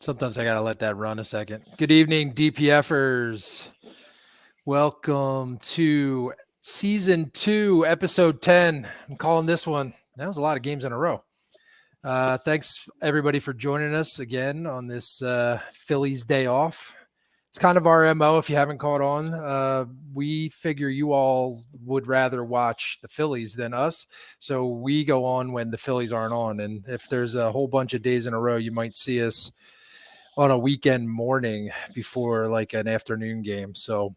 Sometimes I got to let that run a second. Good evening, DPFers. Welcome to Season 2, Episode 10. I'm calling this one. That was a lot of games in a row. Thanks, everybody, for joining us again on this Phillies day off. It's kind of our MO if you haven't caught on. We figure you all would rather watch the Phillies than us. So we go on when the Phillies aren't on. And if there's a whole bunch of days in a row, you might see us on a weekend morning before like an afternoon game. So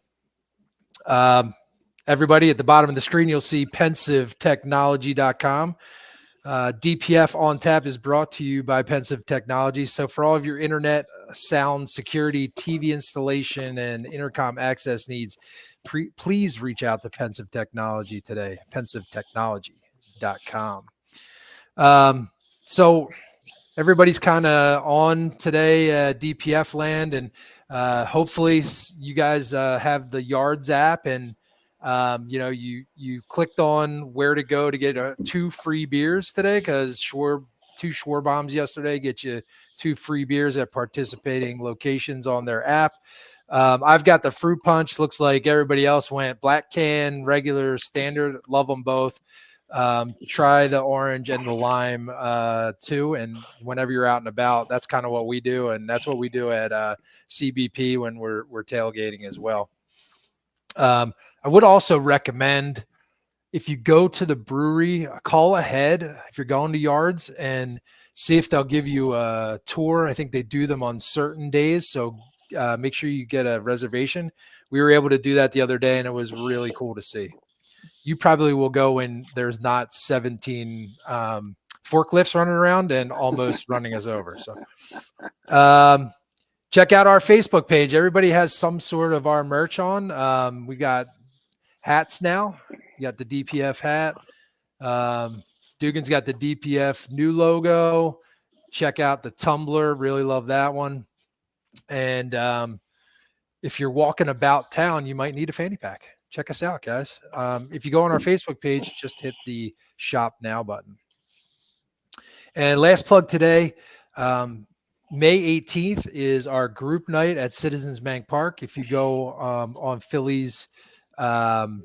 everybody, at the bottom of the screen, you'll see pensivetechnology.com. DPF On Tap is brought to you by Pensive Technology. So for all of your internet, sound, security, TV installation, and intercom access needs, please reach out to Pensive Technology today, pensivetechnology.com. So everybody's kind of on today, DPF land, and hopefully you guys have the Yards app, and you clicked on where to go to get 2 free beers today, because 2 Schwarbombs yesterday get you 2 free beers at participating locations on their app. I've got the fruit punch. Looks like everybody else went black can, regular, standard. Love them both. Try the orange and the lime too, and whenever you're out and about, that's kind of what we do, and that's what we do at CBP when we're tailgating as well. I would also recommend, if you go to the brewery, call ahead if you're going to Yards and see if they'll give you a tour. I think they do them on certain days, so make sure you get a reservation. We were able to do that the other day, and it was really cool to see. You probably will go when there's not 17 forklifts running around and almost running us over. So check out our Facebook page. Everybody has some sort of our merch on. We got hats now. You got the DPF hat. Dugan's got the DPF new logo. Check out the tumbler. Really love that one. And if you're walking about town, you might need a fanny pack. Check us out, guys. If you go on our Facebook page, just hit the Shop Now button. And last plug today, May 18th is our group night at Citizens Bank Park. If you go on Phillies, on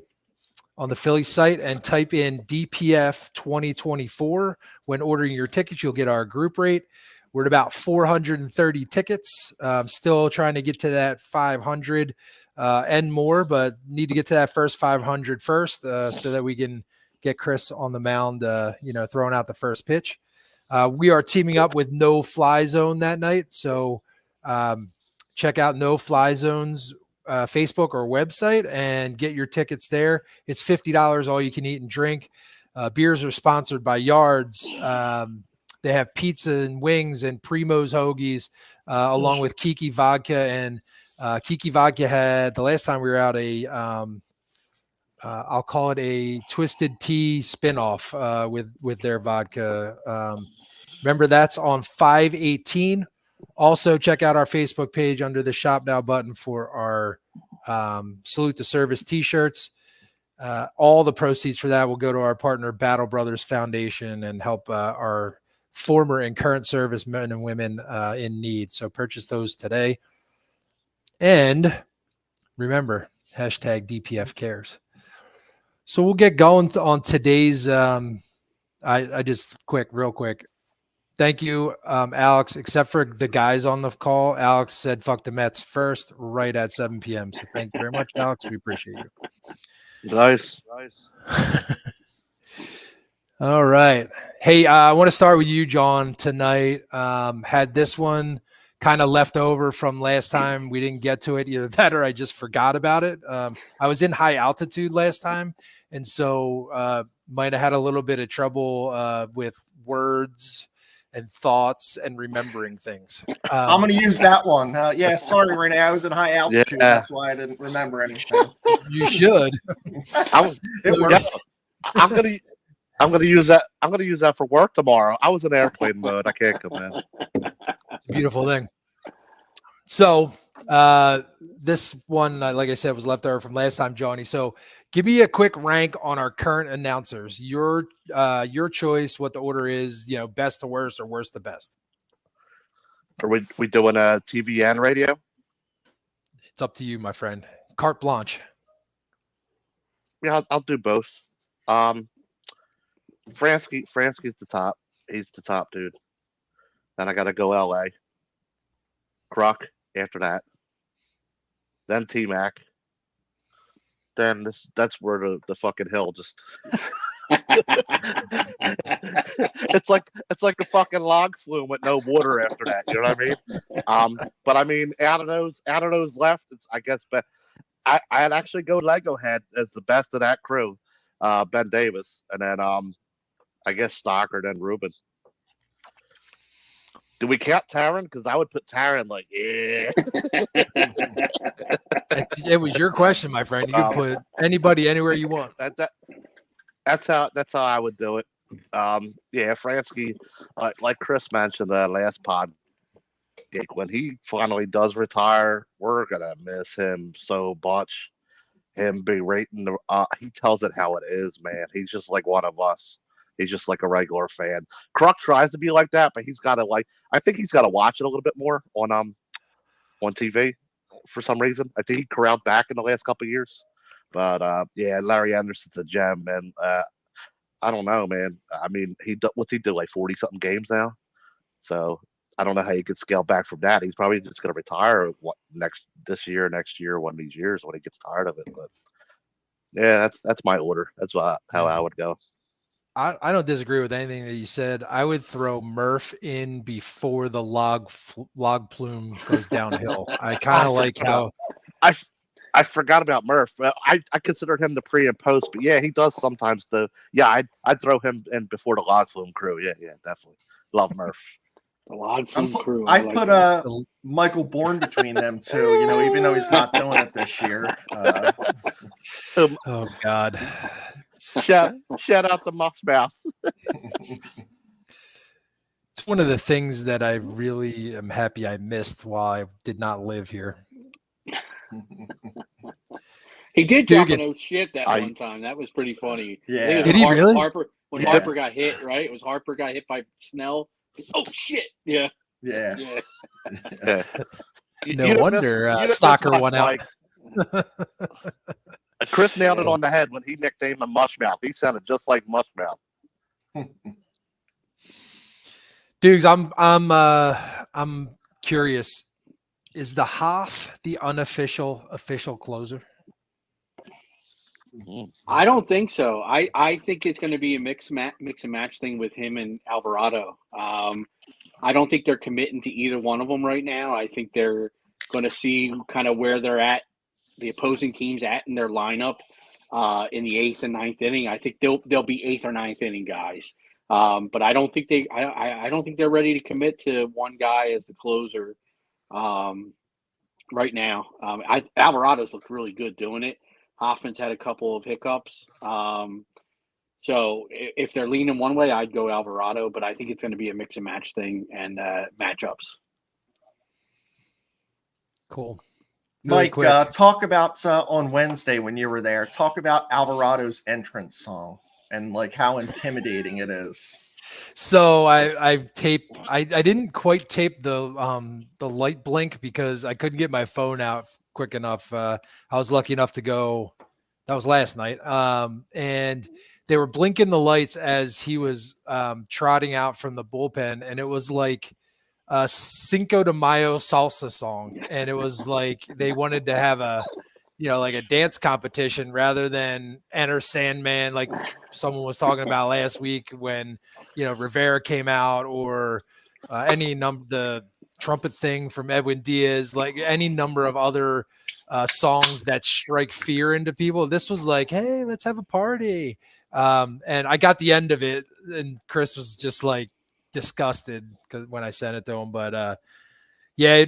the Phillies site and type in DPF 2024, when ordering your tickets, you'll get our group rate. We're at about 430 tickets. Still trying to get to that 500 and more, but need to get to that first 500 first so that we can get Chris on the mound, throwing out the first pitch. We are teaming up with No Fly Zone that night. So check out No Fly Zone's Facebook or website and get your tickets there. It's $50, all you can eat and drink. Beers are sponsored by Yards. They have pizza and wings and Primo's hoagies, along with Kiki Vodka. And Kiki Vodka had, the last time we were out, I'll call it a Twisted Tea spinoff with their vodka. Remember, that's on 5/18. Also, check out our Facebook page under the Shop Now button for our Salute to Service t-shirts. All the proceeds for that will go to our partner Battle Brothers Foundation and help our former and current service men and women in need. So purchase those today. And remember, hashtag DPF cares. So we'll get going on today's I just real quick. Thank you, Alex, except for the guys on the call. Alex said, fuck the Mets first, right at 7 p.m. So thank you very much, Alex. We appreciate you. Nice. All right. Hey, I want to start with you, John, tonight. Had this one kind of left over from last time. We didn't get to it. Either that or I just forgot about it. I was in high altitude last time, and so might have had a little bit of trouble with words and thoughts and remembering things. I'm going to use that one. Sorry, Renee. I was in high altitude. Yeah. That's why I didn't remember anything. You should. It works. I'm gonna use that. I'm gonna use that for work tomorrow. I was in airplane mode. I can't come in. It's a beautiful thing. So this one, like I said, was left over from last time, Johnny. So give me a quick rank on our current announcers. Your choice, what the order is, best to worst or worst to best. Are we doing a TV and radio? It's up to you, my friend. Carte blanche. Yeah, I'll do both. Fransky's the top. He's the top dude. Then I got to go LA. Kruk after that. Then T Mac. Then that's where the fucking hill just. it's like a fucking log flume with no water after that. You know what I mean? But I mean, out of those left, it's, I guess, but I'd actually go Lego Head as the best of that crew. Ben Davis, and then I guess Stocker, then Ruben. Do we count Taron? Because I would put Taron like, yeah. It was your question, my friend. You can put anybody anywhere you want. That's how I would do it. Yeah, Fransky, like Chris mentioned last pod, when he finally does retire, we're gonna miss him so much. Him berating he tells it how it is, man. He's just like one of us. He's just like a regular fan. Kruk tries to be like that, but he's got to I think he's got to watch it a little bit more on TV for some reason. I think he corralled back in the last couple of years. But yeah, Larry Anderson's a gem, man. I don't know, man. I mean, what's he do, like 40 something games now? So I don't know how you could scale back from that. He's probably just going to retire next year, one of these years when he gets tired of it. But yeah, that's my order. That's how I would go. I don't disagree with anything that you said. I would throw Murph in before the log plume goes downhill. I kind of like how I forgot about Murph. I considered him the pre and post, but yeah, he does sometimes do. Yeah, I'd throw him in before the log flume crew. Yeah, definitely. Love Murph. The log flume crew. I'd put Michael Bourne between them two. You know, even though he's not doing it this year. Oh God. Shout out the muff's mouth. It's one of the things that I really am happy I missed while I did not live here. He did drop an oh shit that one time. That was pretty funny. Yeah. Did he really? Harper got hit, right? It was Harper got hit by Snell. Oh shit. Yeah. Yeah. No wonder Stocker won out. Chris nailed it on the head when he nicknamed him Mushmouth. He sounded just like Mushmouth. Dudes, I'm curious. Is the Hoff the unofficial closer? I don't think so. I think it's going to be a mix and match thing with him and Alvarado. I don't think they're committing to either one of them right now. I think they're going to see kind of where they're at, the opposing teams at in their lineup in the 8th and 9th inning. I think they'll be 8th or 9th inning guys. But I don't think I don't think they're ready to commit to one guy as the closer right now. Alvarado's looked really good doing it. Hoffman's had a couple of hiccups. So if they're leaning one way, I'd go Alvarado, but I think it's going to be a mix and match thing and matchups. Cool. Really Mike, talk about on Wednesday when you were there, talk about Alvarado's entrance song and like how intimidating it is. So I've taped. I didn't quite tape the light blink because I couldn't get my phone out quick enough. I was lucky enough to go. That was last night, and they were blinking the lights as he was trotting out from the bullpen, and it was like a Cinco de Mayo salsa song, and it was like they wanted to have a like a dance competition rather than Enter Sandman, like someone was talking about last week when, Rivera came out, or the trumpet thing from Edwin Diaz, like any number of other songs that strike fear into people. This was like, hey, let's have a party. And I got the end of it, and Chris was just like disgusted when I sent it to him. But yeah,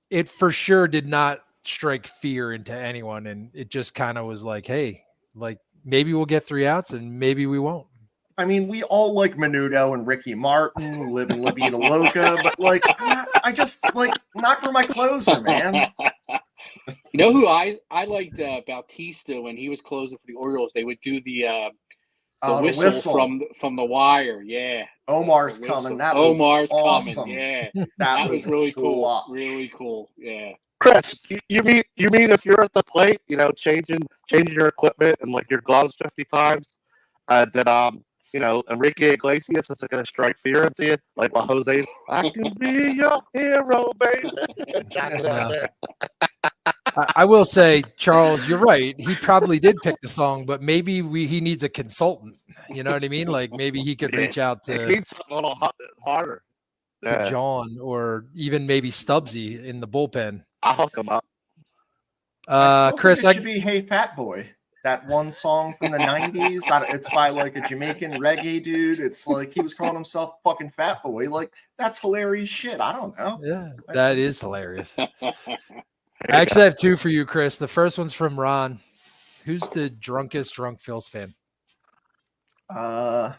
it for sure did not strike fear into anyone, and it just kind of was like, hey, like maybe we'll get 3 outs and maybe we won't. I mean, we all like Menudo and Ricky Martin, live in La Vida Loca, but like I just like not for my closer, man. You know who I liked Bautista when he was closing for the Orioles? They would do the The whistle. from The Wire. Yeah. Omar's The whistle. coming. That was Omar's awesome. coming. Yeah. That was really cool. clutch. Really cool. Yeah. Chris, you mean if you're at the plate, changing your equipment and like your gloves 50 times, that Enrique Iglesias is going to strike fear into you, like while Jose, I can be your hero, baby. Jack it out there. I will say, Charles, you're right. He probably did pick the song, but maybe he needs a consultant. You know what I mean? Like maybe he could reach out It to needs something a little harder. Yeah. John or even maybe Stubbsy in the bullpen. I'll hook him up. Chris, think it should be "Hey Fat Boy." That one song from the '90s. It's by like a Jamaican reggae dude. It's like he was calling himself fucking Fat Boy. Like that's hilarious shit. I don't know. Yeah, that is hilarious. I actually have two for you, Chris. The first one's from Ron. Who's the drunkest drunk Phils fan? I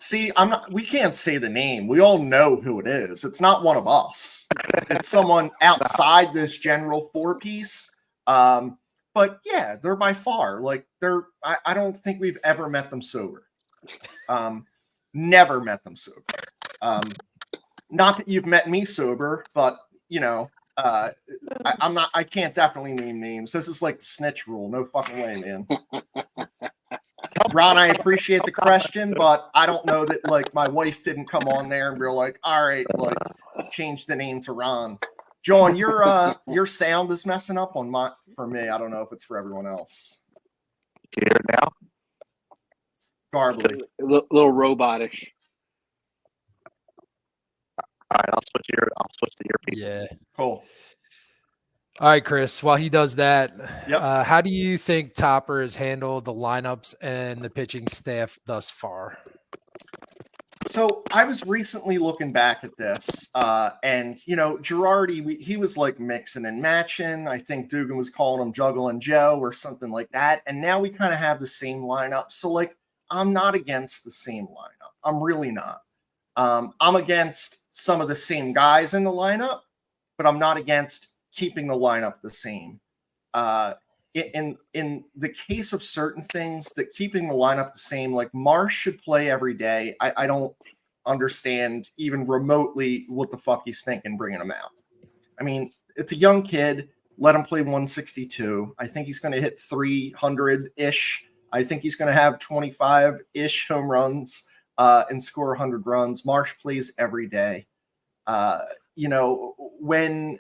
see. I'm not. We can't say the name. We all know who it is. It's not one of us. It's someone outside this general four-piece. But yeah, they're by far like they're. I don't think we've ever met them sober. Never met them sober. Not that you've met me sober, but I'm not. I can't definitely name names. This is like the snitch rule. No fucking way, man. Ron, I appreciate the question, but I don't know that like my wife didn't come on there and be like, all right, like change the name to Ron. John, your sound is messing up for me. I don't know if it's for everyone else. Can you hear it now? Garbly. A little robotish. All right, I'll switch to earpiece. Yeah. Cool. All right, Chris. While he does that, Yep. How do you think Topper has handled the lineups and the pitching staff thus far? So I was recently looking back at this, and Girardi, he was like mixing and matching. I think Dugan was calling him Juggle and Joe or something like that. And now we kind of have the same lineup. So like, I'm not against the same lineup. I'm really not. I'm against some of the same guys in the lineup, but I'm not against keeping the lineup the same. In the case of certain things, that keeping the lineup the same, like Marsh should play every day. I don't understand even remotely what the fuck he's thinking bringing him out. I mean, it's a young kid. Let him play 162. I think he's going to hit 300-ish. I think he's going to have 25-ish home runs and score 100 runs. Marsh plays every day. When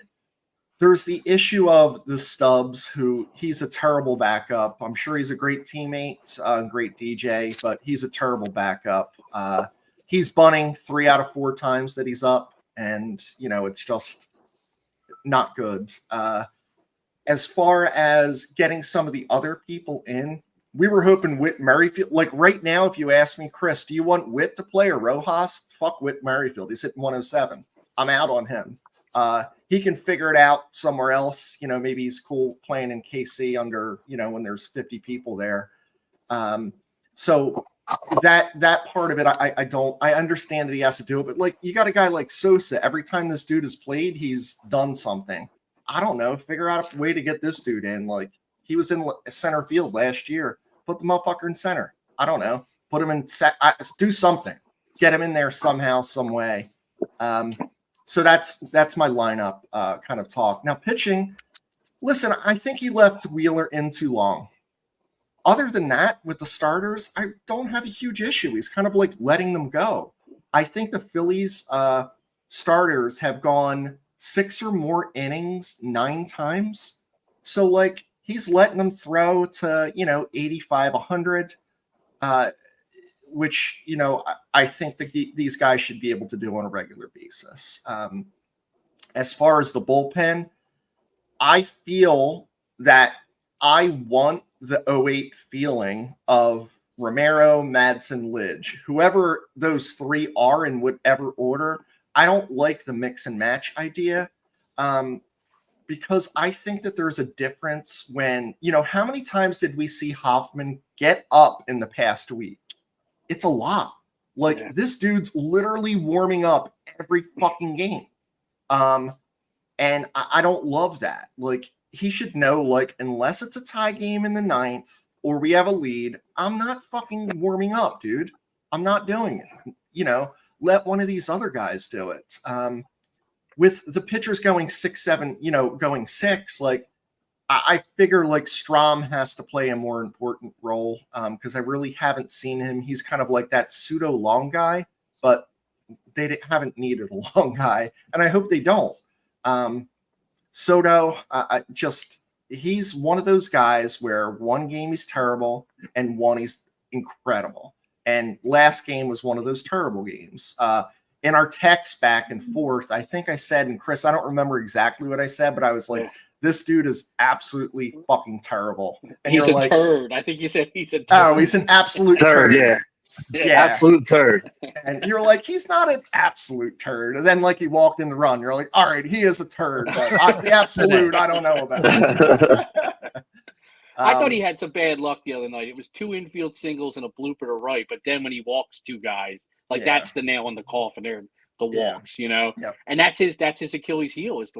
there's the issue of the Stubbs, who he's a terrible backup. I'm sure he's a great teammate, great DJ, but he's a terrible backup. He's bunting 3 out of 4 times that he's up, and it's just not good. As far as getting some of the other people in, we were hoping Whit Merrifield. Like right now, if you ask me, Chris, do you want Whit to play or Rojas? Fuck Whit Merrifield. He's hitting 107. I'm out on him. He can figure it out somewhere else. Maybe he's cool playing in KC under, when there's 50 people there. So that part of it, I understand that he has to do it, but like you got a guy like Sosa. Every time this dude has played, he's done something. I don't know. Figure out a way to get this dude in. Like he was in center field last year. Put the motherfucker in center. I don't know. Put him in do something. Get him in there somehow, some way. So that's my lineup kind of talk. Now pitching, listen, I think he left Wheeler in too long. Other than that, with the starters, I don't have a huge issue. He's kind of like letting them go. I think the Phillies starters have gone 6 or more innings 9 times. So like he's letting them throw to 85, 100. Which, I think that these guys should be able to do on a regular basis. As far as the bullpen, I feel that I want the 08 feeling of Romero, Madsen, Lidge. Whoever those 3 are in whatever order, I don't like the mix and match idea because I think that there's a difference when, how many times did we see Hoffman get up in the past week? It's a lot. Like this dude's literally warming up every fucking game. And I don't love that. Like he should know, like, unless it's a tie game in the 9th, or we have a lead, I'm not fucking warming up, dude. I'm not doing it. You know, let one of these other guys do it. With the pitchers going 6-7, you know, going 6, like I figure like Strom has to play a more important role because I really haven't seen him. He's kind of like that pseudo long guy, but they haven't needed a long guy, and I hope they don't. Soto, he's one of those guys where one game he's terrible and one he's incredible. And last game was one of those terrible games. In our text back and forth, I think I said, and Chris, I don't remember exactly what I said, but I was like, this dude is absolutely fucking terrible. And he's you're a like, turd. I think you said he's a turd. Oh, he's an absolute turd. Yeah. Yeah. Absolute turd. And you're like, he's not an absolute turd. And then like he walked in the run, you're like, all right, he is a turd, but the absolute, I don't know about. I thought he had some bad luck the other night. It was 2 infield singles and a blooper to right, but then when he walks 2 guys, like that's the nail in the coffin there, the walks, you know. Yep. And that's his Achilles heel is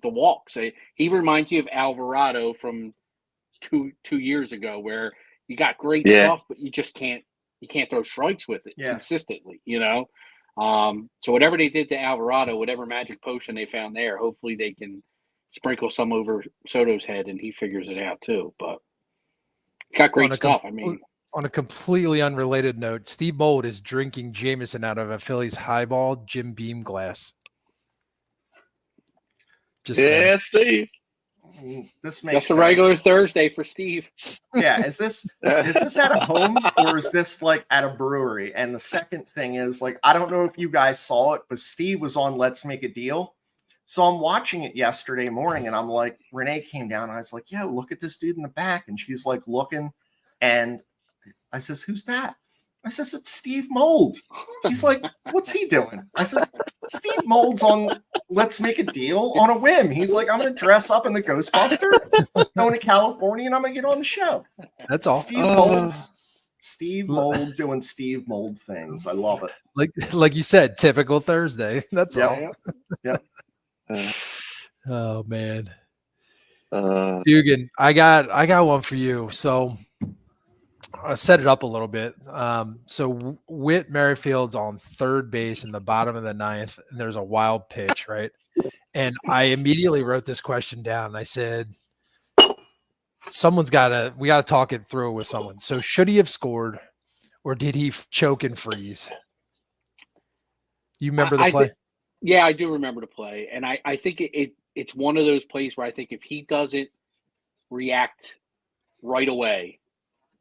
the walks. He reminds you of Alvarado from two years ago, where you got great stuff, but you just can't throw strikes with it consistently, you know. So whatever they did to Alvarado, whatever magic potion they found there, hopefully they can sprinkle some over Soto's head and he figures it out too. But got great stuff. I mean, on a completely unrelated note, Steve Mold is drinking Jameson out of a Phillies highball Jim Beam glass. Just saying. Steve. This makes just a regular Thursday for Steve. Yeah, is this at a home or is this like at a brewery? And the second thing is, like, I don't know if you guys saw it, but Steve was on Let's Make a Deal. So I'm watching it yesterday morning and I'm like, Renee came down and I was like, yo, look at this dude in the back. And she's like looking, and I says, who's that? I says, it's Steve Mold. She's like, what's he doing? I says, Steve Mold's on Let's Make a Deal on a whim. He's like, I'm going to dress up in the Ghostbuster, going to California, and I'm going to get on the show. That's all. Steve Mold doing Steve Mold things. I love it. Like you said, typical Thursday. That's all. Yep. Oh man. Dugan, I got one for you. So I set it up a little bit. So Whit Merrifield's on third base in the bottom of the 9th, and there's a wild pitch, right? And I immediately wrote this question down. I said, we got to talk it through with someone. So should he have scored, or did he choke and freeze? You remember the play? Yeah, I do remember the play. And I think it's one of those plays where I think if he doesn't react right away,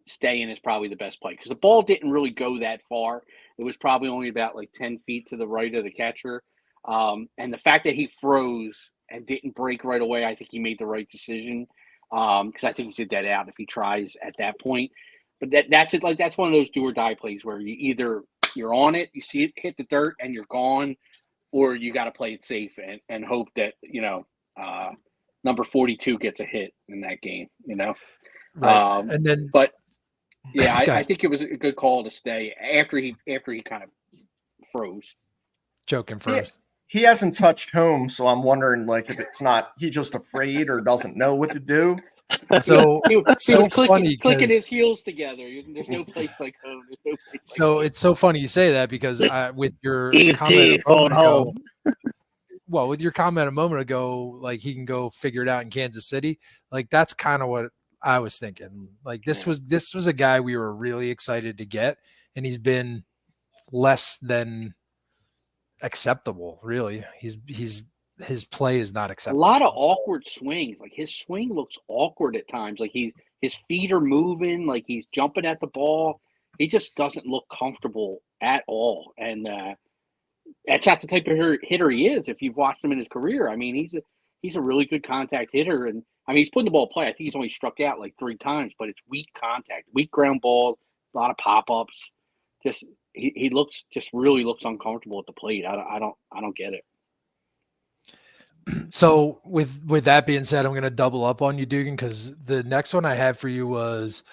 staying is probably the best play, because the ball didn't really go that far. It was probably only about like 10 feet to the right of the catcher. And the fact that he froze and didn't break right away, I think he made the right decision, because I think he's a dead out if he tries at that point. But that's it. Like, that's one of those do or die plays where you're on it, you see it hit the dirt and you're gone, or you got to play it safe and hope that, number 42 gets a hit in that game, Right. And then, but yeah, I think it was a good call to stay after he kind of froze. Choking froze. He hasn't touched home, so I'm wondering, like, if it's not he just afraid or doesn't know what to do. So he so was funny, clicking his heels together. There's no place like home. There's no place so like it's so funny you say that, because with your E.T. phone home. Well, with your comment a moment ago, like he can go figure it out in Kansas City. Like, that's kind of what I was thinking. Like, this was a guy we were really excited to get, and he's been less than acceptable. Really, his play is not a acceptable. lot of awkward swings. Like, his swing looks awkward at times. Like, his feet are moving. Like, he's jumping at the ball. He just doesn't look comfortable at all. And that's not the type of hitter he is. If you've watched him in his career, I mean, he's a really good contact hitter. And I mean, he's putting the ball in play. I think he's only struck out like 3 times, but it's weak contact, weak ground balls, a lot of pop-ups. Just he really looks uncomfortable at the plate. I don't get it. So with that being said, I'm going to double up on you, Dugan, because the next one I had for you was,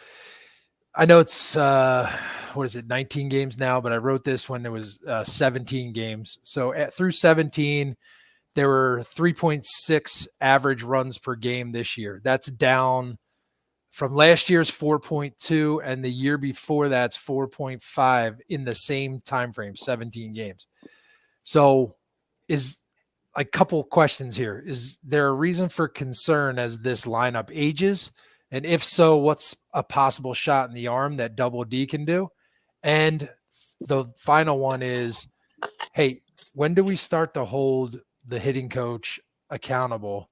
I know it's 19 games now, but I wrote this when there was 17 games. So through 17, there were 3.6 average runs per game this year. That's down From last year's 4.2 and the year before that's 4.5 in the same time frame, 17 games. So is a couple questions here. Is there a reason for concern as this lineup ages? And if so, what's a possible shot in the arm that Double D can do? And the final one is, hey, when do we start to hold the hitting coach accountable?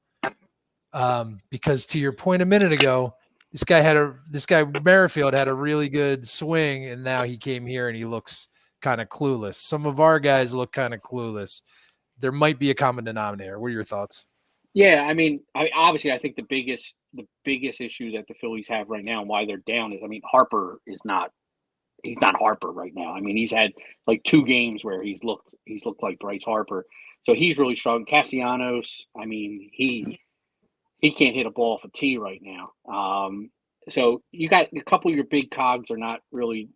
Because to your point a minute ago, this guy Merrifield had a really good swing, and now he came here and he looks kind of clueless. Some of our guys look kind of clueless. There might be a common denominator. What are your thoughts? Yeah, I mean, obviously, I think the biggest issue that the Phillies have right now and why they're down is, I mean, Harper is not. He's not Harper right now. I mean, he's had like 2 games where he's looked like Bryce Harper, so he's really struggling. Castellanos, I mean, he can't hit a ball off a tee right now. So you got a couple of your big cogs are not really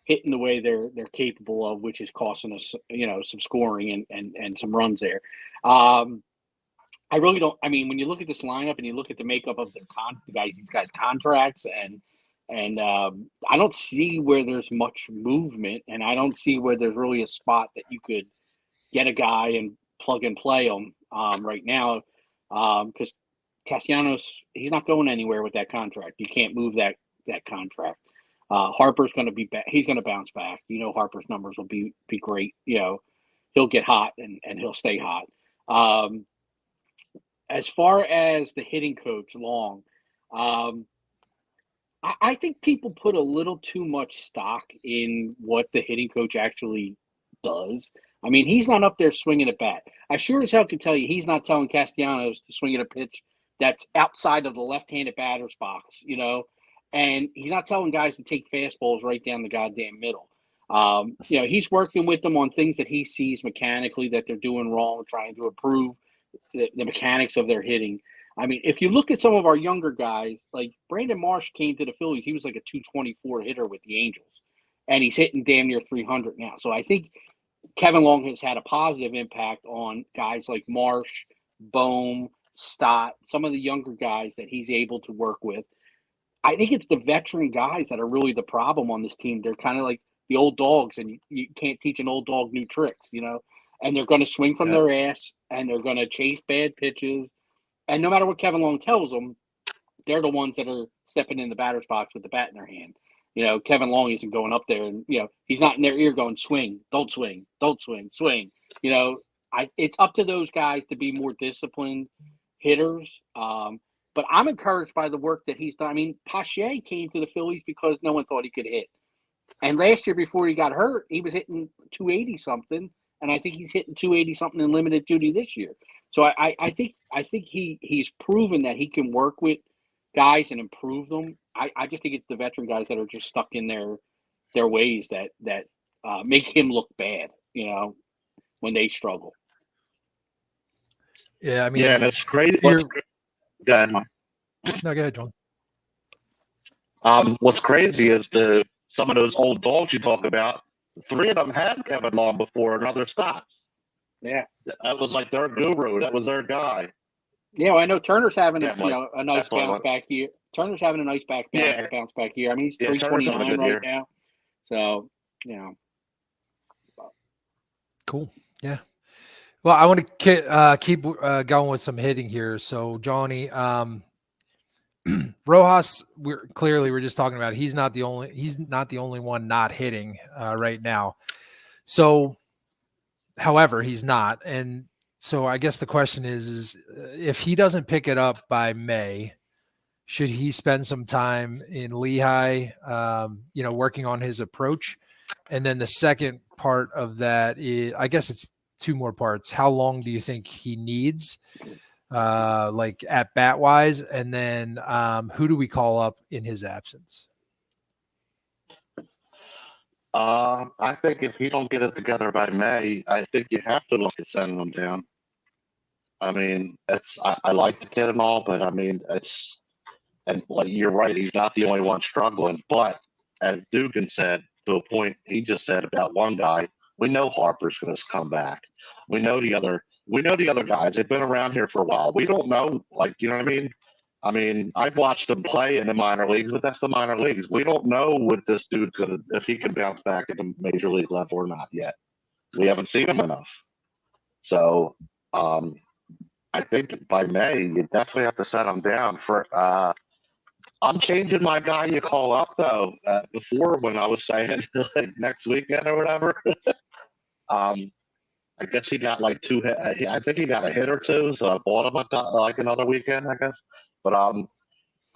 hitting the way they're capable of, which is costing us, some scoring and some runs there. I really don't. I mean, when you look at this lineup and you look at the makeup of these guys' contracts, and I don't see where there's much movement, and I don't see where there's really a spot that you could get a guy and plug and play him right now, because Castellanos, he's not going anywhere with that contract. You can't move that contract. Harper's going to be back. He's going to bounce back. Harper's numbers will be great. He'll get hot and he'll stay hot. As far as the hitting coach, Long, I think people put a little too much stock in what the hitting coach actually does. I mean, he's not up there swinging a bat. I sure as hell can tell you he's not telling Castellanos to swing at a pitch that's outside of the left-handed batter's box, and he's not telling guys to take fastballs right down the goddamn middle. He's working with them on things that he sees mechanically that they're doing wrong, trying to improve the mechanics of their hitting. I mean, if you look at some of our younger guys, like Brandon Marsh came to the Phillies, he was like a 224 hitter with the Angels, and he's hitting damn near 300 now. So I think Kevin Long has had a positive impact on guys like Marsh, Bohm, Stott, some of the younger guys that he's able to work with. I think it's the veteran guys that are really the problem on this team. They're kind of like the old dogs, and you can't teach an old dog new tricks, and they're going to swing from their ass, and they're going to chase bad pitches. And no matter what Kevin Long tells them, they're the ones that are stepping in the batter's box with the bat in their hand. Kevin Long isn't going up there and, he's not in their ear going, swing, don't swing, don't swing, swing. It's up to those guys to be more disciplined hitters. But I'm encouraged by the work that he's done. I mean, Pache came to the Phillies because no one thought he could hit. And last year before he got hurt, he was hitting 280-something. And I think he's hitting 280-something in limited duty this year. So I think he's proven that he can work with guys and improve them. I just think it's the veteran guys that are just stuck in their ways that make him look bad, when they struggle. Yeah, I mean, yeah, that's great. Go ahead, Mike. No, go ahead, John. What's crazy is some of those old dogs you talk about. 3 of them had Kevin Long before another stops. Yeah, that was like their guru. That was their guy. Yeah, well, I know Turner's having a nice bounce back year. Turner's having a nice bounce back year. I mean, he's 329 right now. So, Cool. Yeah. Well, I want to keep going with some hitting here. So, Johnny, Rojas, we're just talking about he's not the only one not hitting right now. So, however, he's not, and so I guess the question is if he doesn't pick it up by May, should he spend some time in Lehigh, working on his approach? And then the second part of that is, I guess it's 2 more parts. How long do you think he needs? Like at bat wise, and then who do we call up in his absence? I think if he don't get it together by May, I think you have to look at sending him down. I mean, I like the kid and all, but I mean, you're right, he's not the only one struggling. But as Dugan said, to a point he just said about one guy, we know Harper's going to come back. We know the other guys. They've been around here for a while. We don't know, you know what I mean? I mean, I've watched him play in the minor leagues, but that's the minor leagues. We don't know what this dude could, if he can bounce back at the major league level or not yet. We haven't seen him enough. So I think by May, you definitely have to set him down for. I'm changing my guy you call up though. Before when I was saying like next weekend or whatever, I guess he got like two hit. I think he got a hit or two, so I bought him like another weekend, I guess. But I'm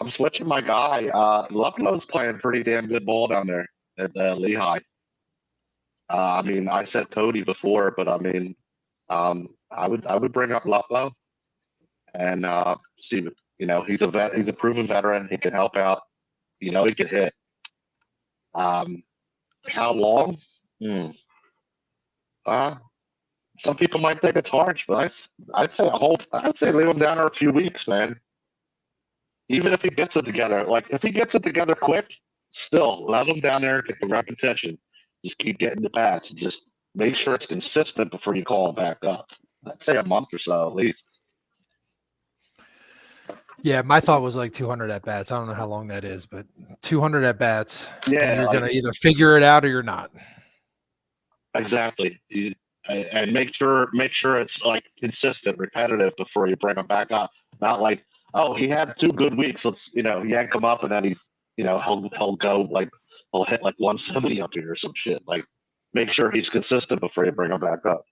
switching my guy. Lucknow's playing pretty damn good ball down there at Lehigh. I mean, I said Cody before, but I mean, I would bring up Lucknow and see. You know, he's a vet. He's a proven veteran. He can help out. You know, he can hit. How long? Hmm. Some people might think it's harsh, but I'd say I'd say leave him down there a few weeks, man. Even if he gets it together, like if he gets it together quick, still let him down there, get the repetition. Just keep getting the bats. Just make sure it's consistent before you call him back up. I'd say a month or so at least. Yeah, my thought was like 200 at bats. I don't know how long that is, but 200 at bats. Yeah, you're like, gonna either figure it out or you're not. Exactly. And make sure it's like consistent, repetitive before you bring him back up. Not like, oh, he had 2 good weeks. Let's yank him up, and then he's he'll go like he'll hit like 170 up here or some shit. Like, make sure he's consistent before you bring him back up.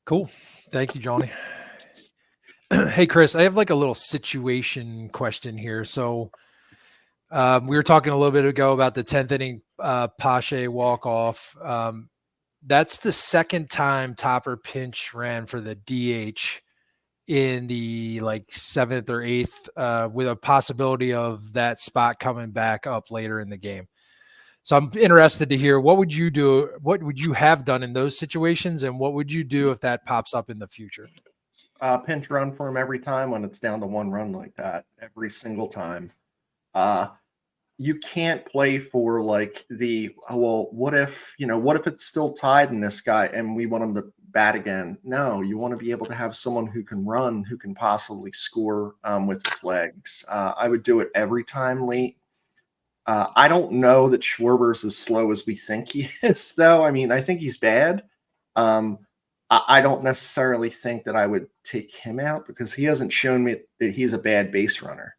Cool. Thank you, Johnny. Hey, Chris, I have like a little situation question here. So we were talking a little bit ago about the 10th inning Pache walk-off. That's the second time Topper pinch ran for the DH in the like 7th or 8th with a possibility of that spot coming back up later in the game. So I'm interested to hear, what would you do? What would you have done in those situations? And what would you do if that pops up in the future? Pinch run for him every time when it's down to 1 run like that, every single time. You can't play for like what if it's still tied in this guy and we want him to bat again? No, you want to be able to have someone who can run, who can possibly score with his legs. I would do it every time late. I don't know that Schwarber's as slow as we think he is, though. I mean, I think he's bad. I don't necessarily think that I would take him out because he hasn't shown me that he's a bad base runner.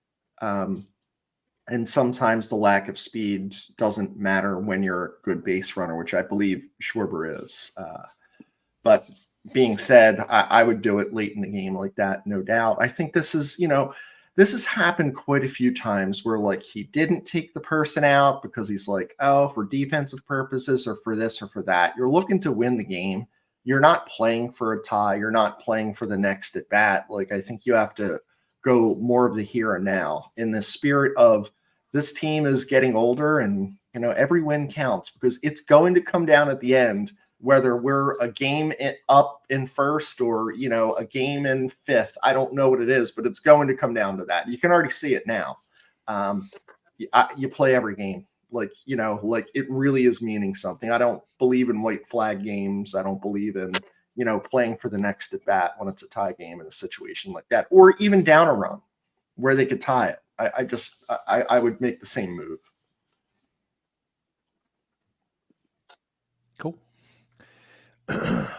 And sometimes the lack of speed doesn't matter when you're a good base runner, which I believe Schwarber is. But being said, I would do it late in the game like that, no doubt. I think this has happened quite a few times where like he didn't take the person out because he's like, oh, for defensive purposes or for this or for that. You're looking to win the game. You're not playing for a tie. You're not playing for the next at bat. Like, I think you have to go more of the here and now in the spirit of this team is getting older and, every win counts because it's going to come down at the end, whether we're a game up in first or, a game in fifth. I don't know what it is, but it's going to come down to that. You can already see it now. You play every game. Like it really is meaning something. I don't believe in white flag games. I don't believe in, playing for the next at bat when it's a tie game in a situation like that, or even down a run where they could tie it. I would make the same move. Cool.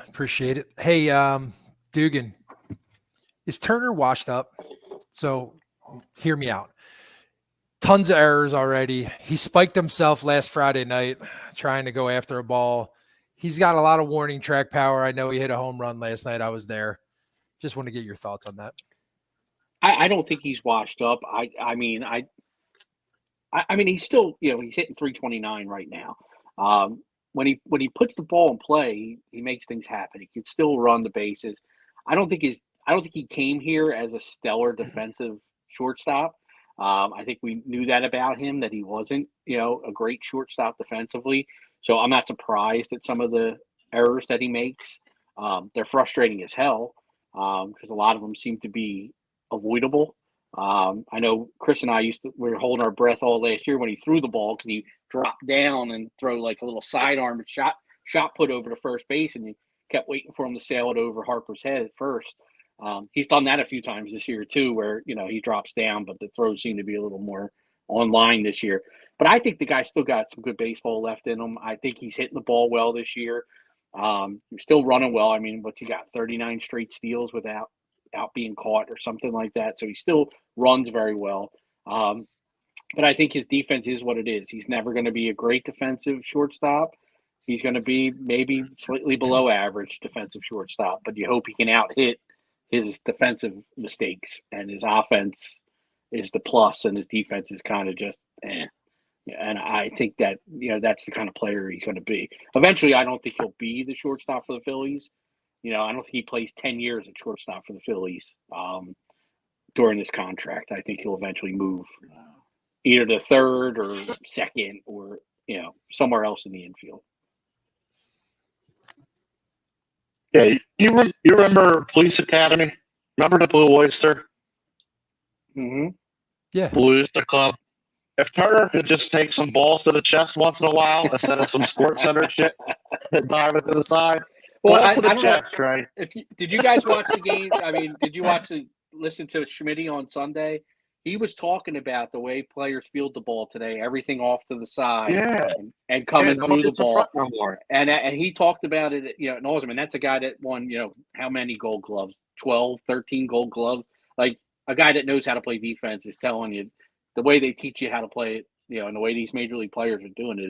Appreciate it. Hey, Dugan, is Turner washed up? So hear me out. Tons of errors already. He spiked himself last Friday night trying to go after a ball. He's got a lot of warning track power. I know he hit a home run last night. I was there. Just want to get your thoughts on that. I don't think he's washed up. I mean, he's still, he's hitting 329 right now. When he puts the ball in play, he makes things happen. He can still run the bases. I don't think he came here as a stellar defensive shortstop. I think we knew that about him, that he wasn't, a great shortstop defensively. So I'm not surprised at some of the errors that he makes. They're frustrating as hell because a lot of them seem to be avoidable. I know Chris and I we were holding our breath all last year when he threw the ball because he dropped down and throw like a little sidearm shot put over to first base, and you kept waiting for him to sail it over Harper's head at first. He's done that a few times this year too, where he drops down, but the throws seem to be a little more online this year. But I think the guy's still got some good baseball left in him. I think he's hitting the ball well this year. He's still running well. I mean, what's he got? 39 straight steals without being caught or something like that. So he still runs very well. But I think his defense is what it is. He's never going to be a great defensive shortstop. He's going to be maybe slightly below average defensive shortstop, but you hope he can out-hit his defensive mistakes, and his offense is the plus, and his defense is kind of just eh. And I think that that's the kind of player he's going to be. Eventually, I don't think he'll be the shortstop for the Phillies. I don't think he plays 10 years at shortstop for the Phillies during this contract. I think he'll eventually move either to third or second or somewhere else in the infield. Yeah, you remember Police Academy? Remember the Blue Oyster? Mm-hmm. Yeah. Blue Oyster Club. If Turner could just take some balls to the chest once in a while instead of some Sports Center shit and dive it to the side. Well, Ball I to the don't know. chest, Trey. Did you guys watch the game? I mean, did you listen to Schmitty on Sunday? He was talking about the way players field the ball today, everything off to the side, and coming through the ball. And he talked about it, at nauseam. And that's a guy that won, how many Gold Gloves? 12, 13 Gold Gloves. Like, a guy that knows how to play defense is telling you the way they teach you how to play it, and the way these major league players are doing it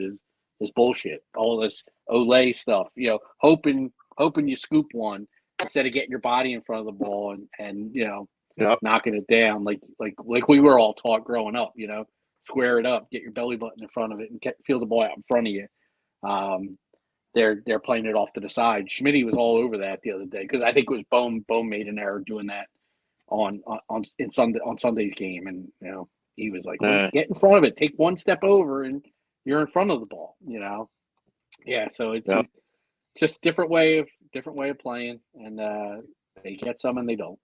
is bullshit. All this Olay stuff, hoping you scoop one instead of getting your body in front of the ball and knocking it down like we were all taught growing up. Square it up, get your belly button in front of it, and feel the ball out in front of you. They're playing it off to the side. Schmitty was all over that the other day because I think it was Bohm made an error doing that on Sunday's game, and he was like, get in front of it, take one step over, and you're in front of the ball. Yeah. So it's just different way of playing, and they get some and they don't.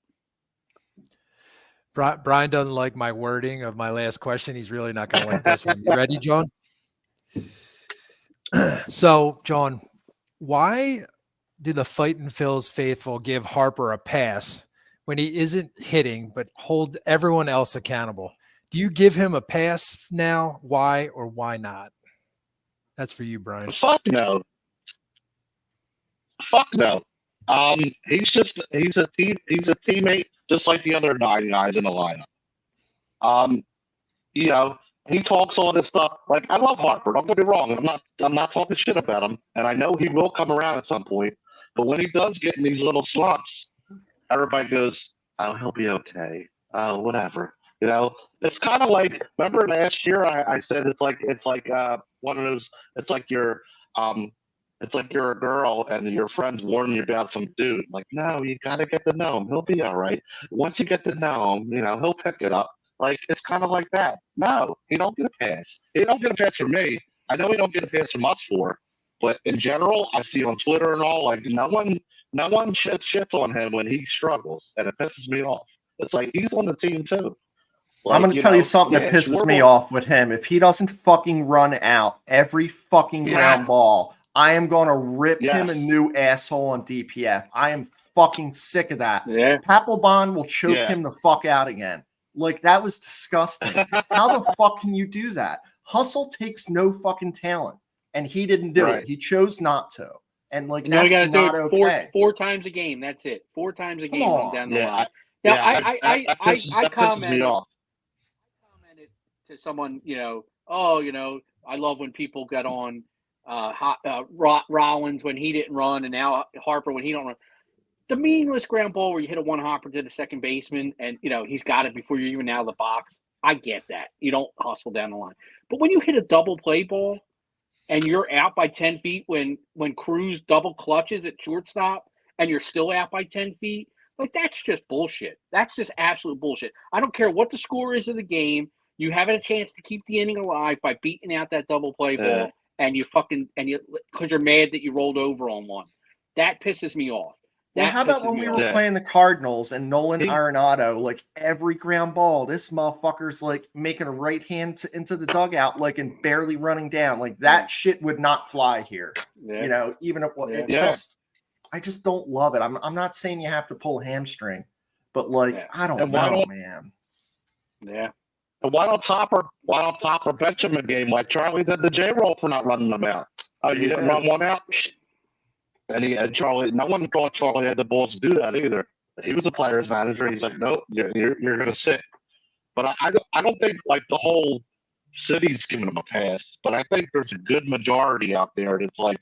Brian doesn't like my wording of my last question. He's really not going to like this one. You ready, John? So, John, why do the Fightin' Phils faithful give Harper a pass when he isn't hitting but holds everyone else accountable? Do you give him a pass now? Why or why not? That's for you, Brian. Fuck no. He's a teammate just like the other 9 guys in the lineup. He talks all this stuff. Like, I love Harper. Don't get me wrong. I'm not talking shit about him, and I know he will come around at some point. But when he does get in these little slumps, everybody goes, "Oh, he'll be okay. Oh, whatever." It's kind of like, remember last year I said it's like one of those. It's like you're a girl and your friends warning you about some dude. Like, no, you got to get to know him. He'll be all right. Once you get to know him, he'll pick it up. Like, it's kind of like that. No, he don't get a pass. He don't get a pass from me. I know he don't get a pass from us for. But in general, I see on Twitter and all, like, no one shits on him when he struggles, and it pisses me off. It's like, he's on the team too. Like, I'm going to tell you something that pisses me off with him. If he doesn't fucking run out every fucking ground ball, I am going to rip him a new asshole on DPF. I am fucking sick of that. Yeah. Papelbon will choke him the fuck out again. Like, that was disgusting. How the fuck can you do that? Hustle takes no fucking talent, and he didn't do it. He chose not to. And, like, now that's not okay. Four times a game. That's it. 4 times a game on down the line. That pisses me off. Commented to someone, I love when people get on Rollins when he didn't run, and now Harper when he don't run. The meaningless ground ball where you hit a one hopper to the second baseman, and he's got it before you're even out of the box. I get that. You don't hustle down the line, but when you hit a double play ball and you're out by 10 feet when Cruz double clutches at shortstop and you're still out by 10 feet, like, that's just bullshit. That's just absolute bullshit. I don't care what the score is of the game. You have a chance to keep the inning alive by beating out that double play ball, and because you're mad that you rolled over on one. That pisses me off. Well, how about when we were playing the Cardinals and Nolan Arenado, like, every ground ball, this motherfucker's like making a right hand into the dugout, like, and barely running down. Like, that shit would not fly here. Yeah. Even if it's just, I just don't love it. I'm not saying you have to pull a hamstring, but like, Yeah. I don't And why know, don't- man. Yeah. And why don't Topper bench him a game like Charlie did the J roll for not running them out? Oh, you He didn't did. run one out? And Charlie, no one thought Charlie had the balls to do that either. He was the player's manager. He's like, nope, you're going to sit. But I don't think like the whole city's giving him a pass. But I think there's a good majority out there that's like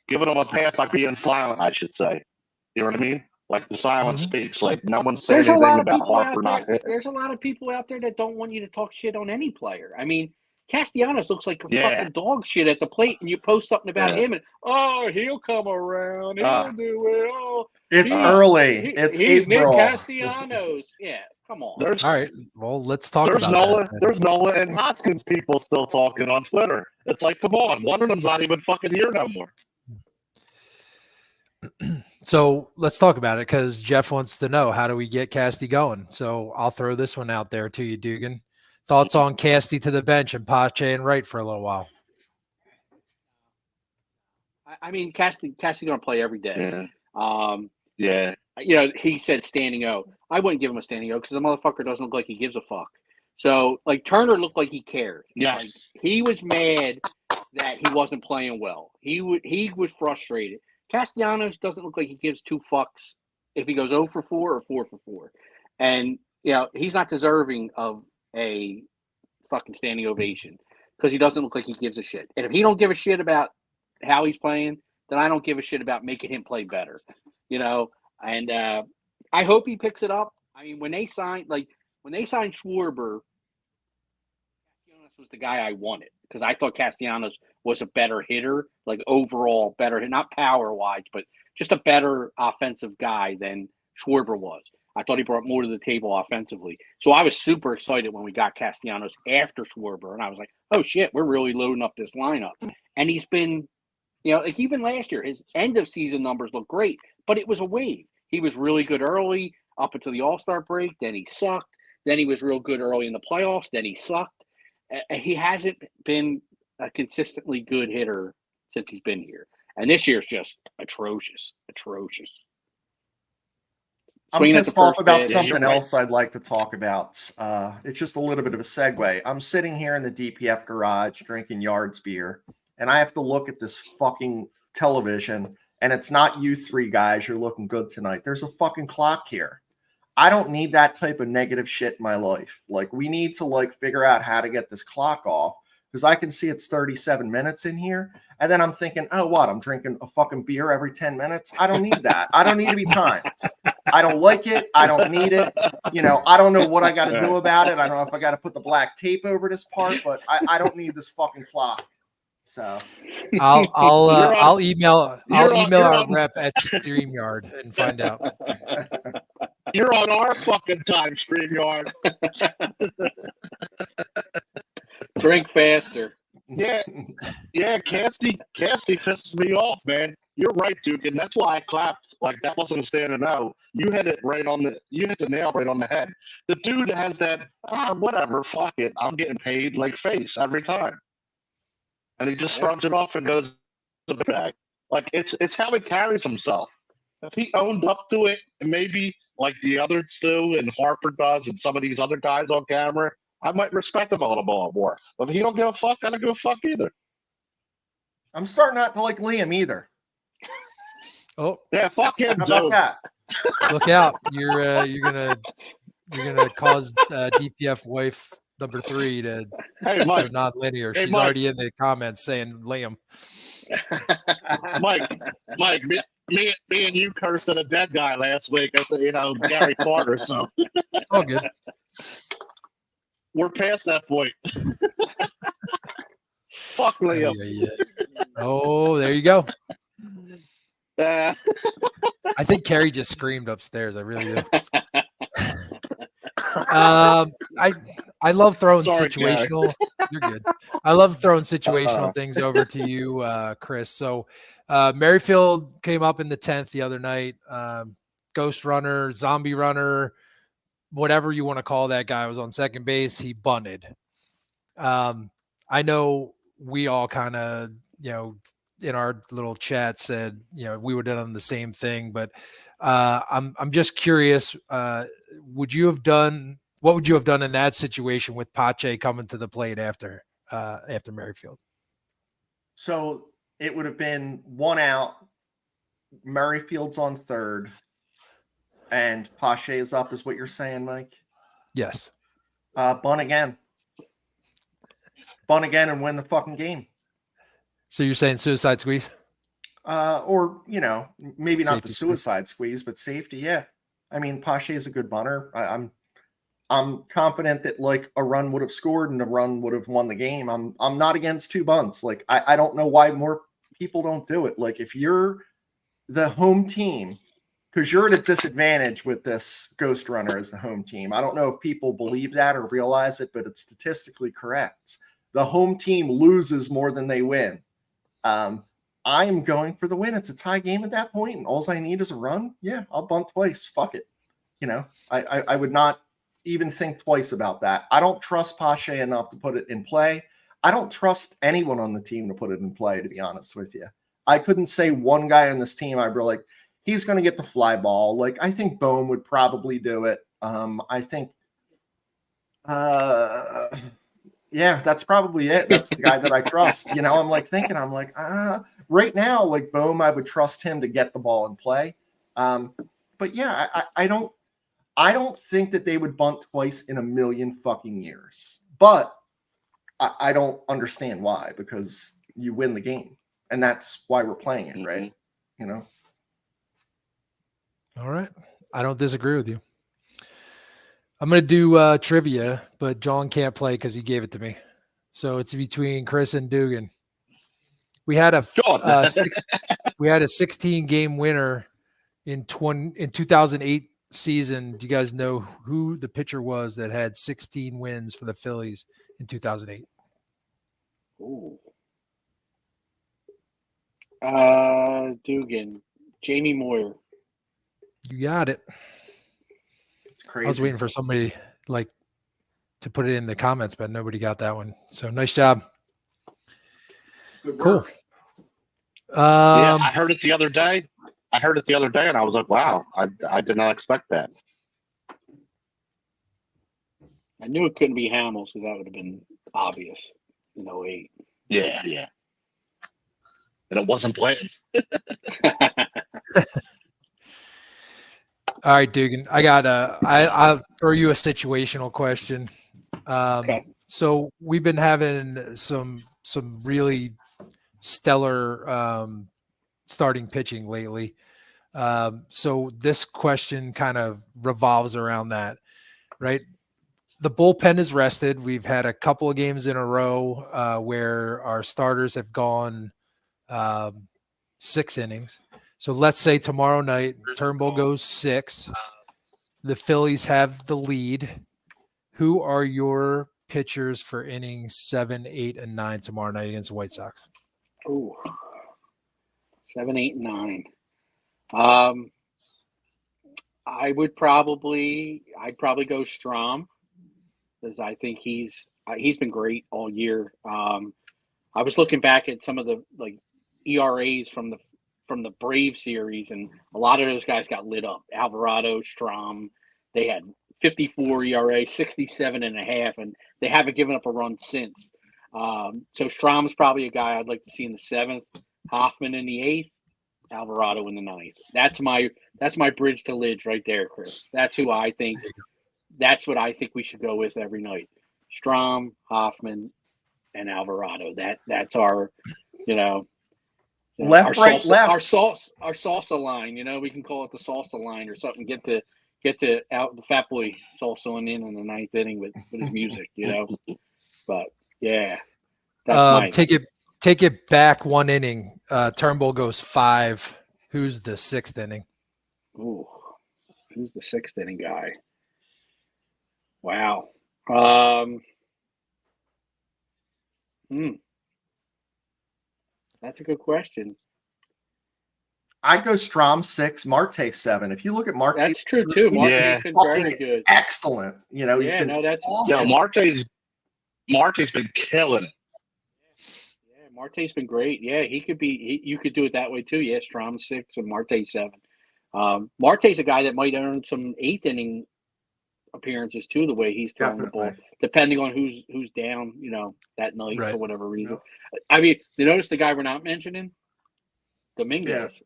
giving him a pass by being silent, I should say. You know what I mean? Like the silence speaks. Like no one's saying There's a anything lot of about people out Harper there. not hitting. There's a lot of people out there that don't want you to talk shit on any player. I mean, Castellanos looks like a fucking dog shit at the plate, and you post something about him, and he'll come around, he'll do it. Oh, It's early. It's he's April. Nick Castellanos. Yeah, come on. All right. Well, let's talk There's about Nola. that. There's Nola and Hoskins people still talking on Twitter. It's like, come on, one of them's not even fucking here no more. So let's talk about it because Jeff wants to know, how do we get Casty going? So I'll throw this one out there to you, Dugan. Thoughts on Casty to the bench and Pache and Wright for a little while? I mean, Casty's going to play every day. Yeah. You know, he said standing O. I wouldn't give him a standing O because the motherfucker doesn't look like he gives a fuck. So, like, Turner looked like he cared. Yes. Like, he was mad that he wasn't playing well. He was frustrated. Castellanos doesn't look like he gives two fucks if he goes 0 for 4 or 4 for 4. And, you know, he's not deserving of a fucking standing ovation because he doesn't look like he gives a shit. And if he don't give a shit about how he's playing, then I don't give a shit about making him play better, you know? And I hope he picks it up. I mean, when they signed Schwarber, Castellanos was the guy I wanted because I thought Castellanos was a better hitter, like overall better, not power-wise, but just a better offensive guy than Schwarber was. I thought he brought more to the table offensively. So I was super excited when we got Castellanos after Schwarber, and I was like, oh, shit, we're really loading up this lineup. And he's been, you know, like even last year, his end-of-season numbers look great, but it was a wave. He was really good early up until the All-Star break. Then he sucked. Then he was real good early in the playoffs. Then he sucked. He hasn't been a consistently good hitter since he's been here. And this year's just atrocious. I'm Swinging at pissed the off first about pitch. something else I'd like to talk about. It's just a little bit of a segue. I'm sitting here in the DPF garage drinking Yards beer, and I have to look at this fucking television, and it's not you three guys. You're looking good tonight. There's a fucking clock here. I don't need that type of negative shit in my life. Like, we need to, like, figure out how to get this clock off because I can see it's 37 minutes in here. And then I'm thinking, oh, what? I'm drinking a fucking beer every 10 minutes? I don't need that. I don't need to be timed. I don't like it. I don't need it. You know, I don't know what I got to do about it. I don't know if I got to put the black tape over this part, but I don't need this fucking clock. So I'll email our on- rep at StreamYard and find out. You're on our fucking time, StreamYard. Drink faster. Yeah, Casty pisses me off, man. You're right, Duke, and that's why I clapped. Like that wasn't a standing out. You hit the nail right on the head. The dude has that whatever, fuck it. I'm getting paid like face every time. And he just shrugs it off and goes to the bag. Like it's how he carries himself. If he owned up to it, and maybe like the others do, and Harper does, and some of these other guys on camera, I might respect him a little more. But if he don't give a fuck, I don't give a fuck either. I'm starting not to like Liam either. Oh, Yeah, fuck him, How about Joe. that? look out! You're gonna cause DPF wife number 3 to Hey, go Mike. non-linear. Hey, She's Mike. already in the comments saying Liam. Mike, me and you cursed at a dead guy last week at the, Gary Carter, so It's all good. we're past that point. Fuck Liam. Yeah. Oh, there you go. Uh, I think Carrie just screamed upstairs. I really do. I love throwing Sorry, situational. You're good. I love throwing situational things over to you, Chris. So Merrifield came up in the 10th the other night. Ghost runner, zombie runner, whatever you want to call that guy, was on second base. He bunted. I know we all kind of, in our little chat said, we would have done the same thing, but I'm just curious. What would you have done in that situation with Pache coming to the plate after Merrifield? So it would have been 1 out. Merrifield's on third, and Pache is up, is what you're saying, Mike? Yes. Bunt again. Bunt again and win the fucking game. So you're saying suicide squeeze? Or, maybe not the Safety suicide squeeze, but safety. Yeah. I mean, Pache is a good bunter. I'm confident that like a run would have scored and a run would have won the game. I'm not against 2 bunts. Like, I don't know why more people don't do it. Like, if you're the home team, because you're at a disadvantage with this ghost runner as the home team. I don't know if people believe that or realize it, but it's statistically correct. The home team loses more than they win. I am going for the win. It's a tie game at that point, and all I need is a run. Yeah, I'll bunt twice. Fuck it. I would not even think twice about that. I don't trust Pache enough to put it in play. I don't trust anyone on the team to put it in play, to be honest with you. I couldn't say one guy on this team I'd be like, he's going to get the fly ball. Like, I think Bohm would probably do it. I think, yeah, that's probably it. That's the guy that I trust. I'm like thinking, right now, like Bohm, I would trust him to get the ball and play. But yeah, I don't think that they would bunt twice in a million fucking years. But I don't understand why, because you win the game. And that's why we're playing it, right? All right. I don't disagree with you. I'm going to do trivia, but John can't play because he gave it to me. So it's between Chris and Dugan. We had a 16-game winner in 2008 season. Do you guys know who the pitcher was that had 16 wins for the Phillies in 2008? Ooh. Dugan, Jamie Moyer. You got it. Crazy. I was waiting for somebody to put it in the comments, but nobody got that one. So nice job. Good Cool. work. Yeah, I heard it the other day. And I was like, wow, I did not expect that. I knew it couldn't be Hamels because that would have been obvious in 08. Yeah. And it wasn't playing. All right, Dugan. I'll throw you a situational question. Okay. So we've been having some really stellar starting pitching lately. So this question kind of revolves around that, right? The bullpen is rested. We've had a couple of games in a row where our starters have gone 6 innings. So let's say tomorrow night, Turnbull goes 6. The Phillies have the lead. Who are your pitchers for innings 7, 8, and 9 tomorrow night against the White Sox? Ooh. 7, 8, 9. I'd probably go Strom because I think he's been great all year. I was looking back at some of the ERAs from the Brave series, and a lot of those guys got lit up. Alvarado, Strom, they had 54 ERA, 67.5, and they haven't given up a run since. So Strom's probably a guy I'd like to see in the 7th, Hoffman in the 8th, Alvarado in the 9th. That's my bridge to Lidge right there, Chris. That's who I think. That's what I think we should go with every night. Strom, Hoffman, and Alvarado. That's our, Left, our right, salsa, left. Our salsa line. We can call it the salsa line or something. Get to out the fat boy salsaing in the 9th inning with his music. But yeah, that's take it back 1 inning. Turnbull goes 5. Who's the 6th inning? Ooh, who's the 6th inning guy? Wow. That's a good question. I'd go Strom 6, Marte 7. If you look at Marte, that's true too. Marte's been very good. Excellent. He's been that's awesome. Yeah, Marte's been killing it. Yeah, Marte's been great. Yeah, he could be. You could do it that way too. Yeah, Strom 6 and Marte 7. Marte's a guy that might earn some 8th inning appearances too. The way he's throwing the ball, Definitely. depending on who's down, that night Right. for whatever reason. I mean, you notice the guy we're not mentioning, Dominguez.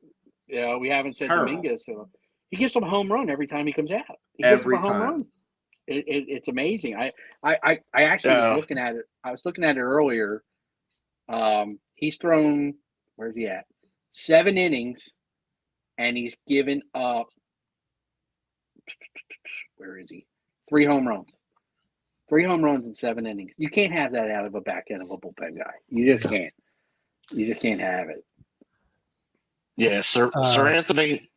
Yeah, we haven't said terrible. Dominguez, so he gives them a home run every time he comes out. He Every gives them a home time. run. It's amazing. I actually was looking at it. I was looking at it earlier. He's thrown, where's he at? 7 innings, and he's given up, where is he? 3 home runs. 3 home runs in 7 innings. You can't have that out of a back end of a bullpen guy. You just can't. You just can't have it. Yeah, Sir Anthony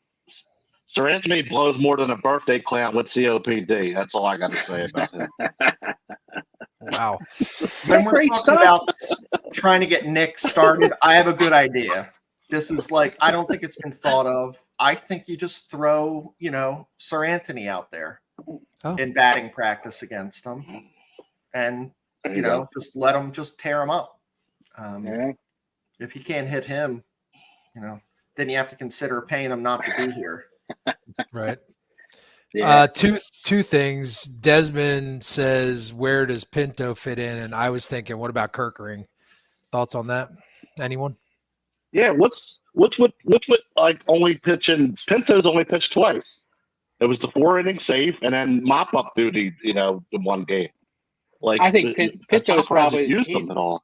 blows more than a birthday clown with COPD. That's all I got to say about him. Wow. When we're Great talking stuff. about trying to get Nick started, I have a good idea. This is I don't think it's been thought of. I think you just throw, Sir Anthony out there in batting practice against him, and just let him just tear him up. If you can't hit him, then you have to consider paying him not to be here. Right. Yeah. Two things. Desmond says, where does Pinto fit in? And I was thinking, what about Kirkering? Thoughts on that? Anyone? Yeah, what's with only pitching? Pinto's only pitched twice. It was the 4-inning save and then mop up duty, the one game. I think Pinto's probably used him at all.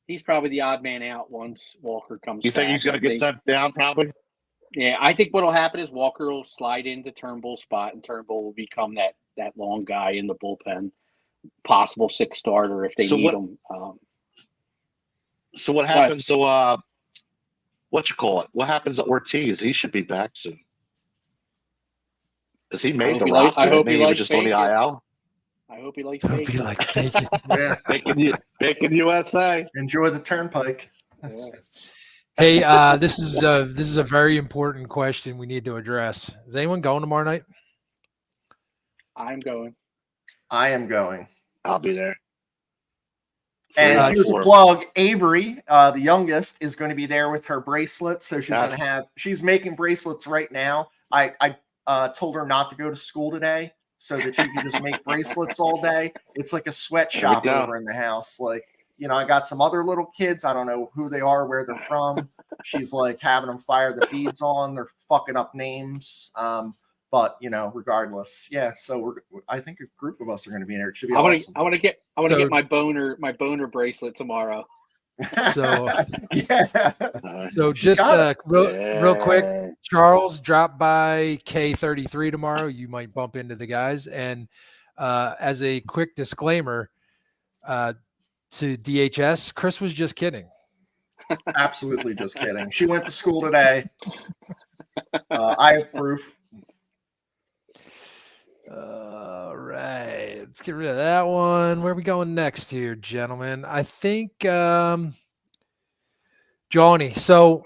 He's probably the odd man out once Walker comes back. You think he's going to get sent down probably? Yeah, I think what'll happen is Walker will slide into Turnbull's spot, and Turnbull will become that long guy in the bullpen, possible 6th starter if they need him. So what happens to what you call it? What happens to Ortiz? He should be back soon. Because he made the roster. I hope he was just on the IL. I hope he likes I hope he bacon. likes bacon. Yeah. Bacon USA. Enjoy the turnpike. Yeah. Hey, this is a very important question we need to address. Is anyone going tomorrow night? I'm going. I am going. I'll be there. And here's a plug. Avery, the youngest, is going to be there with her bracelet. So she's making bracelets right now. I told her not to go to school today so that she can just make bracelets all day. It's like a sweatshop over in the house. I got some other little kids. I don't know who they are, where they're from. She's having them fire the beads on. They're fucking up names. But regardless, yeah. So I think a group of us are going to be in there. It should be awesome. I want to get my boner bracelet tomorrow. So yeah. So just real quick, Charles, drop by K33 tomorrow. You might bump into the guys. And as a quick disclaimer, to DHS, Chris was just kidding. Absolutely just kidding. She went to school today. I have proof. All right, let's get rid of that one. Where are we going next here, gentlemen? I think Johnny. So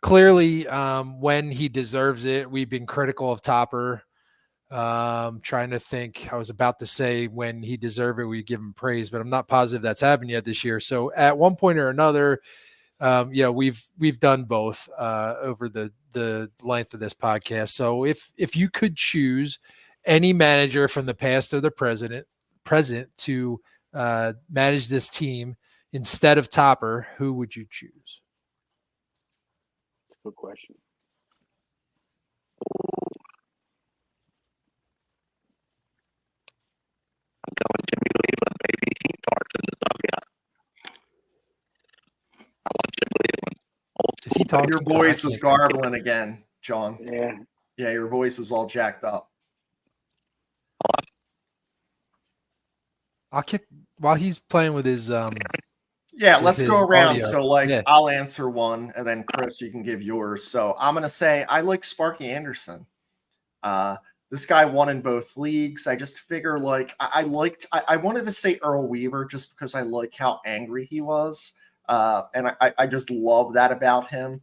clearly, when he deserves it, we've been critical of Topper. Trying to think, I was about to say when he deserved it, we give him praise, but I'm not positive that's happened yet this year. So at one point or another, we've done both over the length of this podcast. So if you could choose any manager from the past or the present to manage this team instead of Topper, who would you choose? Good question. I'm going Jimmy Leland. Maybe he starts in the dugout. I want Jimmy Leland. Is he talking? Your voice is garbling again, John. Yeah. Yeah, your voice is all jacked up. I'll kick while he's playing with his Yeah, let's go around. audio. So I'll answer one and then Chris, you can give yours. So I'm gonna say I like Sparky Anderson. This guy won in both leagues. I just figure I wanted to say Earl Weaver just because I like how angry he was. And I just love that about him.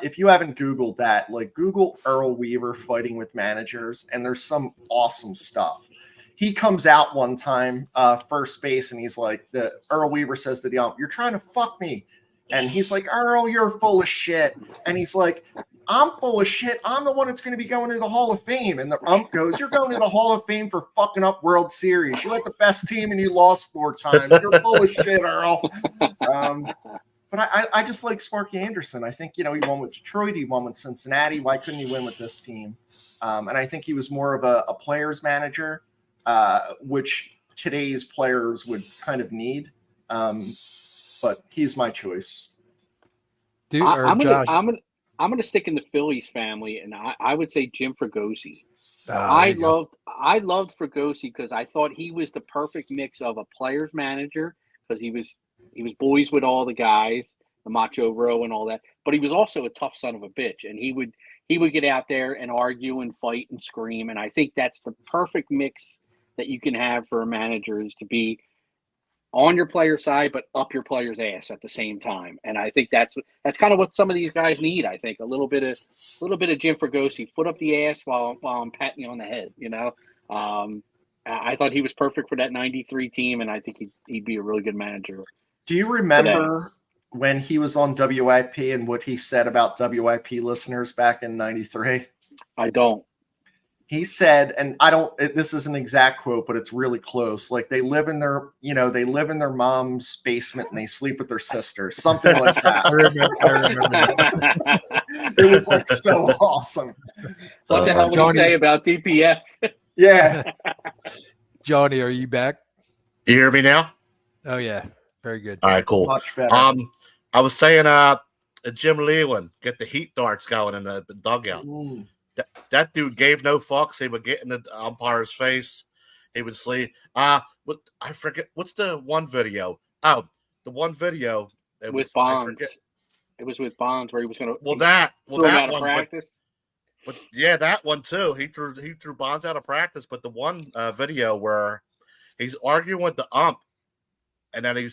If you haven't Googled that, Google Earl Weaver fighting with managers, and there's some awesome stuff. He comes out one time, first base, and he's like, Earl Weaver says to the ump, "You're trying to fuck me." And he's like, Earl, you're full of shit. And he's like, I'm full of shit. I'm the one that's going to be going to the Hall of Fame. And the ump goes, you're going to the Hall of Fame for fucking up World Series. You had the best team and you lost 4 times. You're full of shit, Earl. But I just like Sparky Anderson. I think, he won with Detroit. He won with Cincinnati. Why couldn't he win with this team? And I think he was more of a player's manager, which today's players would kind of need. But he's my choice. Dude, I'm Josh. gonna stick in the Phillies family, and I would say Jim Fregosi. Oh, I loved Fregosi because I thought he was the perfect mix of a player's manager, because he was boys with all the guys, the Macho Bro and all that, but he was also a tough son of a bitch, and he would get out there and argue and fight and scream, and I think that's the perfect mix that you can have for a manager, is to be on your player side but up your player's ass at the same time. And I think that's kind of what some of these guys need. I think a little bit of Jim Fregosi, foot up the ass while I'm patting you on the head. I thought he was perfect for that '93 team, and I think he'd be a really good manager. Do you remember when he was on WIP and what he said about WIP listeners back in '93? I don't. He said, and this is an exact quote, but it's really close. Like, they live in their mom's basement and they sleep with their sister, something like that. I remember that. It was like so awesome. What the hell would he say about DPF? Yeah. Johnny, are you back? You hear me now? Oh yeah, very good. All right, cool. Much better. I was saying, Jim Leyland, get the heat darts going in the dugout. Mm. That dude gave no fucks. He would get in the umpire's face. He would sleep. I forget, what's the one video? Oh, the one video with Bonds. It was with Bonds where he was going to. Throw him out of practice. But yeah, that one too. He threw Bonds out of practice. But the one video where he's arguing with the ump, and then he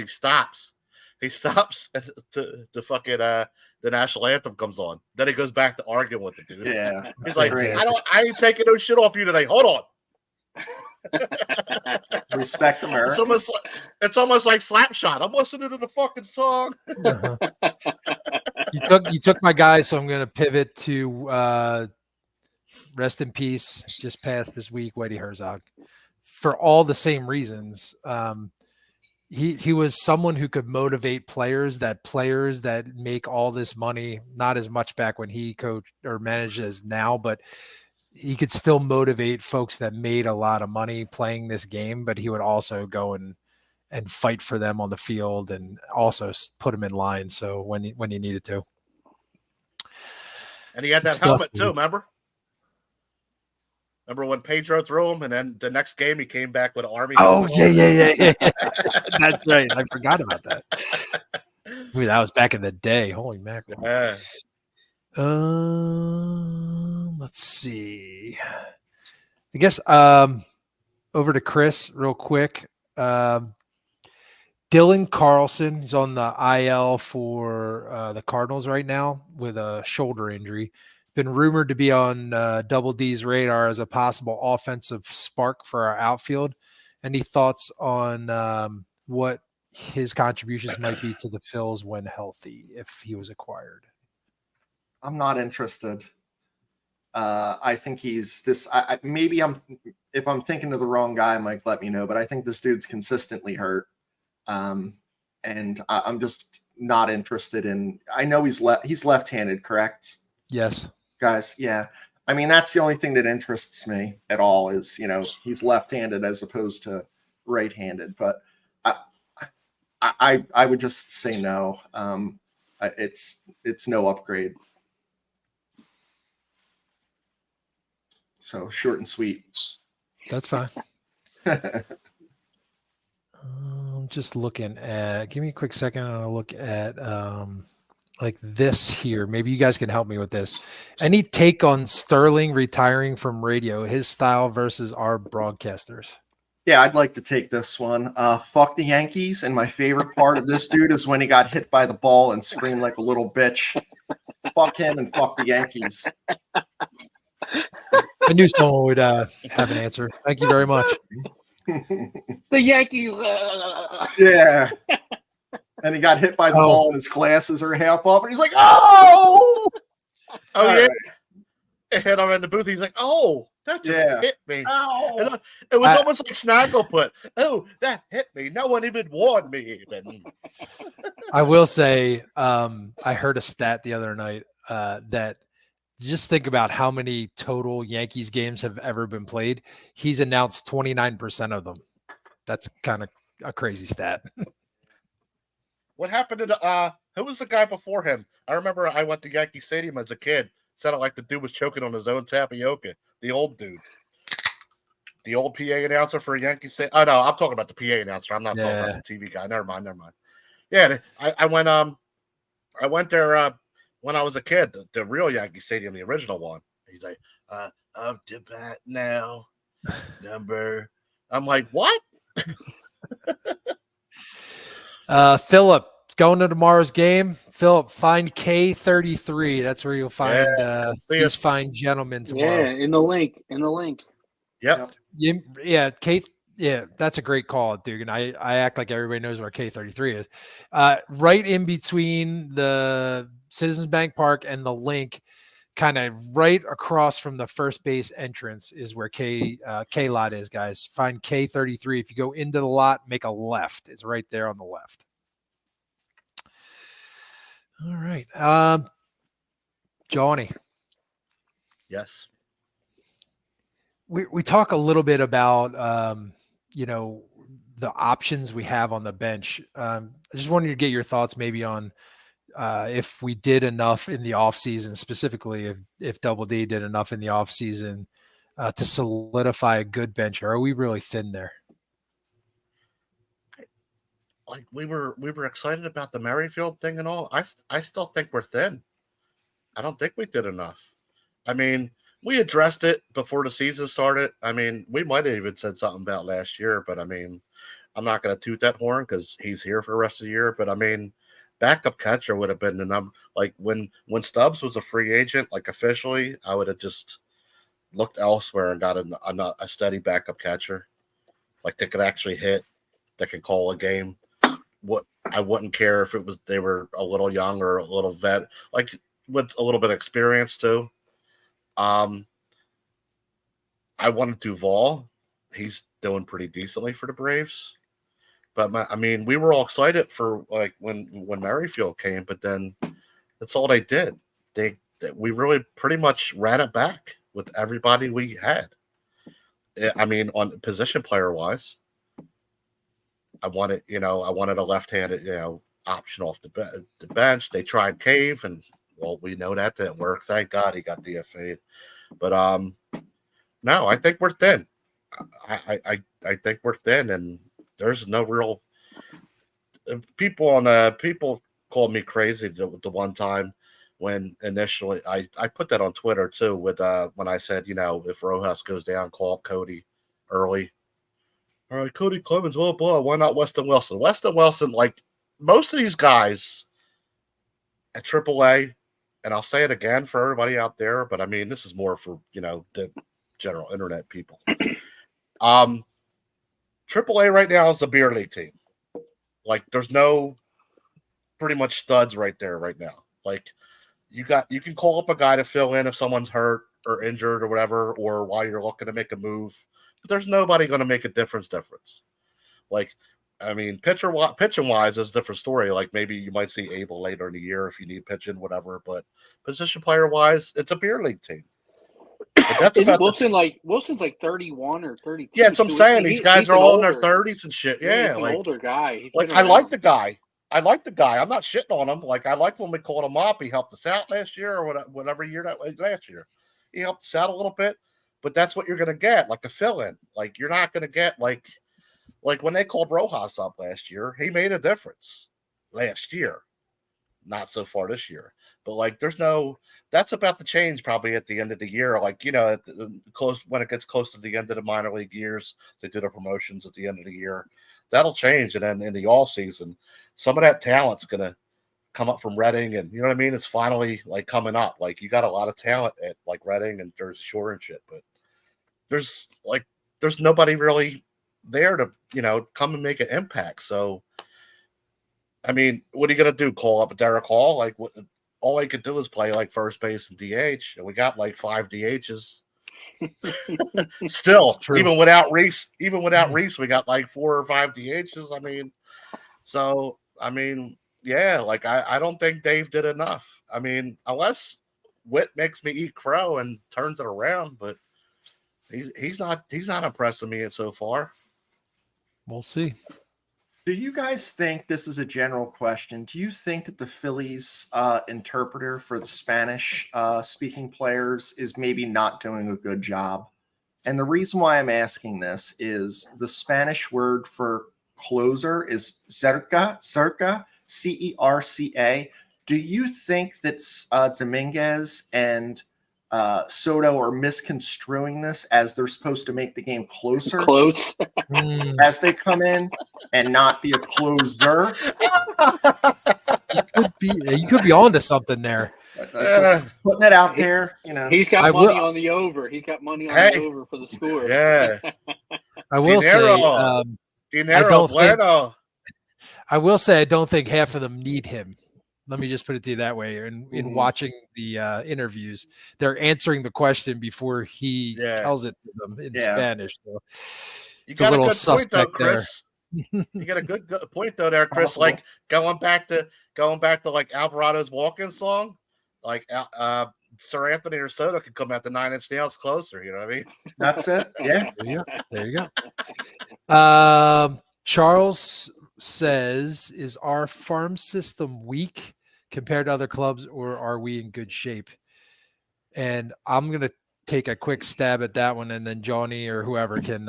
stops. He stops to fucking the national anthem comes on. Then he goes back to arguing with the dude. Yeah, he's like, I ain't taking no shit off you today. Hold on. Respect America. It's almost like Slapshot. I'm listening to the fucking song. You took my guy, so I'm going to pivot to rest in peace. Just passed this week, Whitey Herzog, for all the same reasons. He was someone who could motivate players that make all this money, not as much back when he coached or managed as now, but he could still motivate folks that made a lot of money playing this game, but he would also go and fight for them on the field and also put them in line. So when he needed to. And he had that helmet too, remember? Remember when Pedro threw him, and then the next game he came back with an Army? Oh, yeah. That's right. I forgot about that. That was back in the day. Holy mackerel. Yeah. Let's see. I guess over to Chris real quick. Dylan Carlson is on the IL for the Cardinals right now with a shoulder injury. Been rumored to be on Double D's radar as a possible offensive spark for our outfield. Any thoughts on what his contributions might be to the Phils when healthy if he was acquired? I'm not interested. I think he's this. If I'm thinking of the wrong guy, Mike, let me know. But I think this dude's consistently hurt, and I'm just not interested in. I know he's left-handed, correct? Yes. Guys, yeah. I mean, that's the only thing that interests me at all is, he's left-handed as opposed to right-handed. But I would just say no. It's no upgrade. So short and sweet. That's fine. Just looking at. Give me a quick second. I'll look at like this here. Maybe you guys can help me with this. Any take on Sterling retiring from radio, his style versus our broadcasters? Yeah, I'd like to take this one. Fuck the Yankees. And my favorite part of this dude is when he got hit by the ball and screamed like a little bitch. Fuck him and fuck the Yankees. I knew someone would have an answer. Thank you very much. The Yankees. Yeah. and he got hit by the Oh. ball, and his glasses are half off, and he's like, "Oh, Oh All yeah, right. it hit him in the booth. He's like, "Oh, that just Yeah. hit me." And ow!" it was I- almost like Snaggleputt. Oh, that hit me. No one even warned me. Even. I will say, I heard a stat the other night that just think about how many total Yankees games have ever been played. He's announced 29% of them. That's kind of a crazy stat. What happened to the who was the guy before him? I remember I went to Yankee Stadium as a kid. Sounded like the dude was choking on his own tapioca. The old dude. The old PA announcer for Yankee Stadium. Oh no, I'm talking about the PA announcer. I'm not talking about the TV guy. Never mind. Yeah, I went there when I was a kid, the real Yankee Stadium, the original one. He's like, up to bat now, number. I'm like, what? Philip, going to tomorrow's game. Philip, find K33. That's where you'll find see these us. fine gentlemen tomorrow. Yeah, in the link. Yep. Yeah, yeah, that's a great call, Duke. And I act like everybody knows where K33 is. Right in between the Citizens Bank Park and the link, kind of right across from the first base entrance is where K lot is, guys. Find K33. If you go into the lot, make a left. It's right there on the left. All right. Johnny. Yes. We talk a little bit about the options we have on the bench. I just wanted to get your thoughts maybe on if we did enough in the offseason, specifically if Double D did enough in the offseason to solidify a good bench, or are we really thin there? Like we were excited about the Merrifield thing and all. I still think we're thin. I don't think we did enough. I mean, we addressed it before the season started. I mean, we might have even said something about last year, but I mean, I'm not going to toot that horn because he's here for the rest of the year. But I mean, backup catcher would have been the number. Like when Stubbs was a free agent, like officially, I would have just looked elsewhere and got a steady backup catcher, like that could actually hit, that could call a game. What I wouldn't care if it was they were a little young or a little vet, like with a little bit of experience too. I wanted Duvall. He's doing pretty decently for the Braves. But I mean, we were all excited for like when Merrifield came, but then that's all they did. We really pretty much ran it back with everybody we had. I mean, on position player wise, I wanted a left-handed option off the bench. They tried Cave, and well, we know that didn't work. Thank God he got DFA'd. But no, I think we're thin. I think we're thin, and there's no real people called me crazy the one time when initially I put that on Twitter too with when I said if Rojas goes down, call up Cody early. All right, Cody Clemens, blah blah. Why not Weston Wilson? Weston Wilson, like most of these guys at AAA, and I'll say it again for everybody out there, but I mean this is more for the general internet people. AAA right now is a beer league team. Like there's no pretty much studs right there right now. Like you can call up a guy to fill in if someone's hurt or injured or whatever, or while you're looking to make a move. But there's nobody going to make a difference. Like, I mean, pitching wise is a different story. Like maybe you might see Abel later in the year if you need pitching, whatever. But position player wise, it's a beer league team. But that's Isn't about Wilson's like 31 or 32? yeah, that's what I'm saying. These guys he's are an all in their older- 30s and shit. Yeah, he's an older guy. He's like been I like around. the guy. I'm not shitting on him. Like I like when we called him up. He helped us out last year or whatever year that was last year. He helped us out a little bit, but that's what you're gonna get, like a fill-in. Like you're not gonna get like when they called Rojas up last year, he made a difference last year. Not so far this year. But like that's about to change probably at the end of the year. Like, close when it gets close to the end of the minor league years, they do the promotions at the end of the year. That'll change. And then in the all season, some of that talent's gonna come up from Reading, and you know what I mean? It's finally like coming up. Like you got a lot of talent at like Reading and Jersey Shore and shit, but there's nobody really there to, come and make an impact. So I mean, what are you gonna do? Call up Derek Hall? Like, what? All I could do is play like first base and DH, and we got like 5 DHs. Still, True. even without Reese, we got like 4 or 5 DHs. I mean, yeah, like I don't think Dave did enough. I mean, unless Witt makes me eat crow and turns it around, but he's not impressing me so far. We'll see. Do you guys think, this is a general question, do you think that the Phillies interpreter for the Spanish speaking players is maybe not doing a good job? And the reason why I'm asking this is the Spanish word for closer is cerca, Cerca. Do you think that Dominguez and Soto are misconstruing this as they're supposed to make the game closer Close. as they come in and not be a closer? You could be onto something there. Just putting it out there, you know. He's got I money will- on the over. He's got money on Hey. the over for the score. Yeah, I will Dinero. say, Dinero don't think- bueno. I will say, I don't think half of them need him. Let me just put it to you that way. In Mhm. watching the interviews, they're answering the question before he Yeah. tells it to them in Yeah. Spanish. So You it's a got a little good point though, suspect there. Chris. You got a good point though there, Chris. Possible. Like going back to like Alvarado's walk-in song, like Sir Anthony or Soto could come out the 9 Inch Nails closer. You know what I mean? That's it. Yeah. There you go. Charles says, is our farm system weak compared to other clubs, or are we in good shape? And I'm going to take a quick stab at that one, and then Johnny or whoever can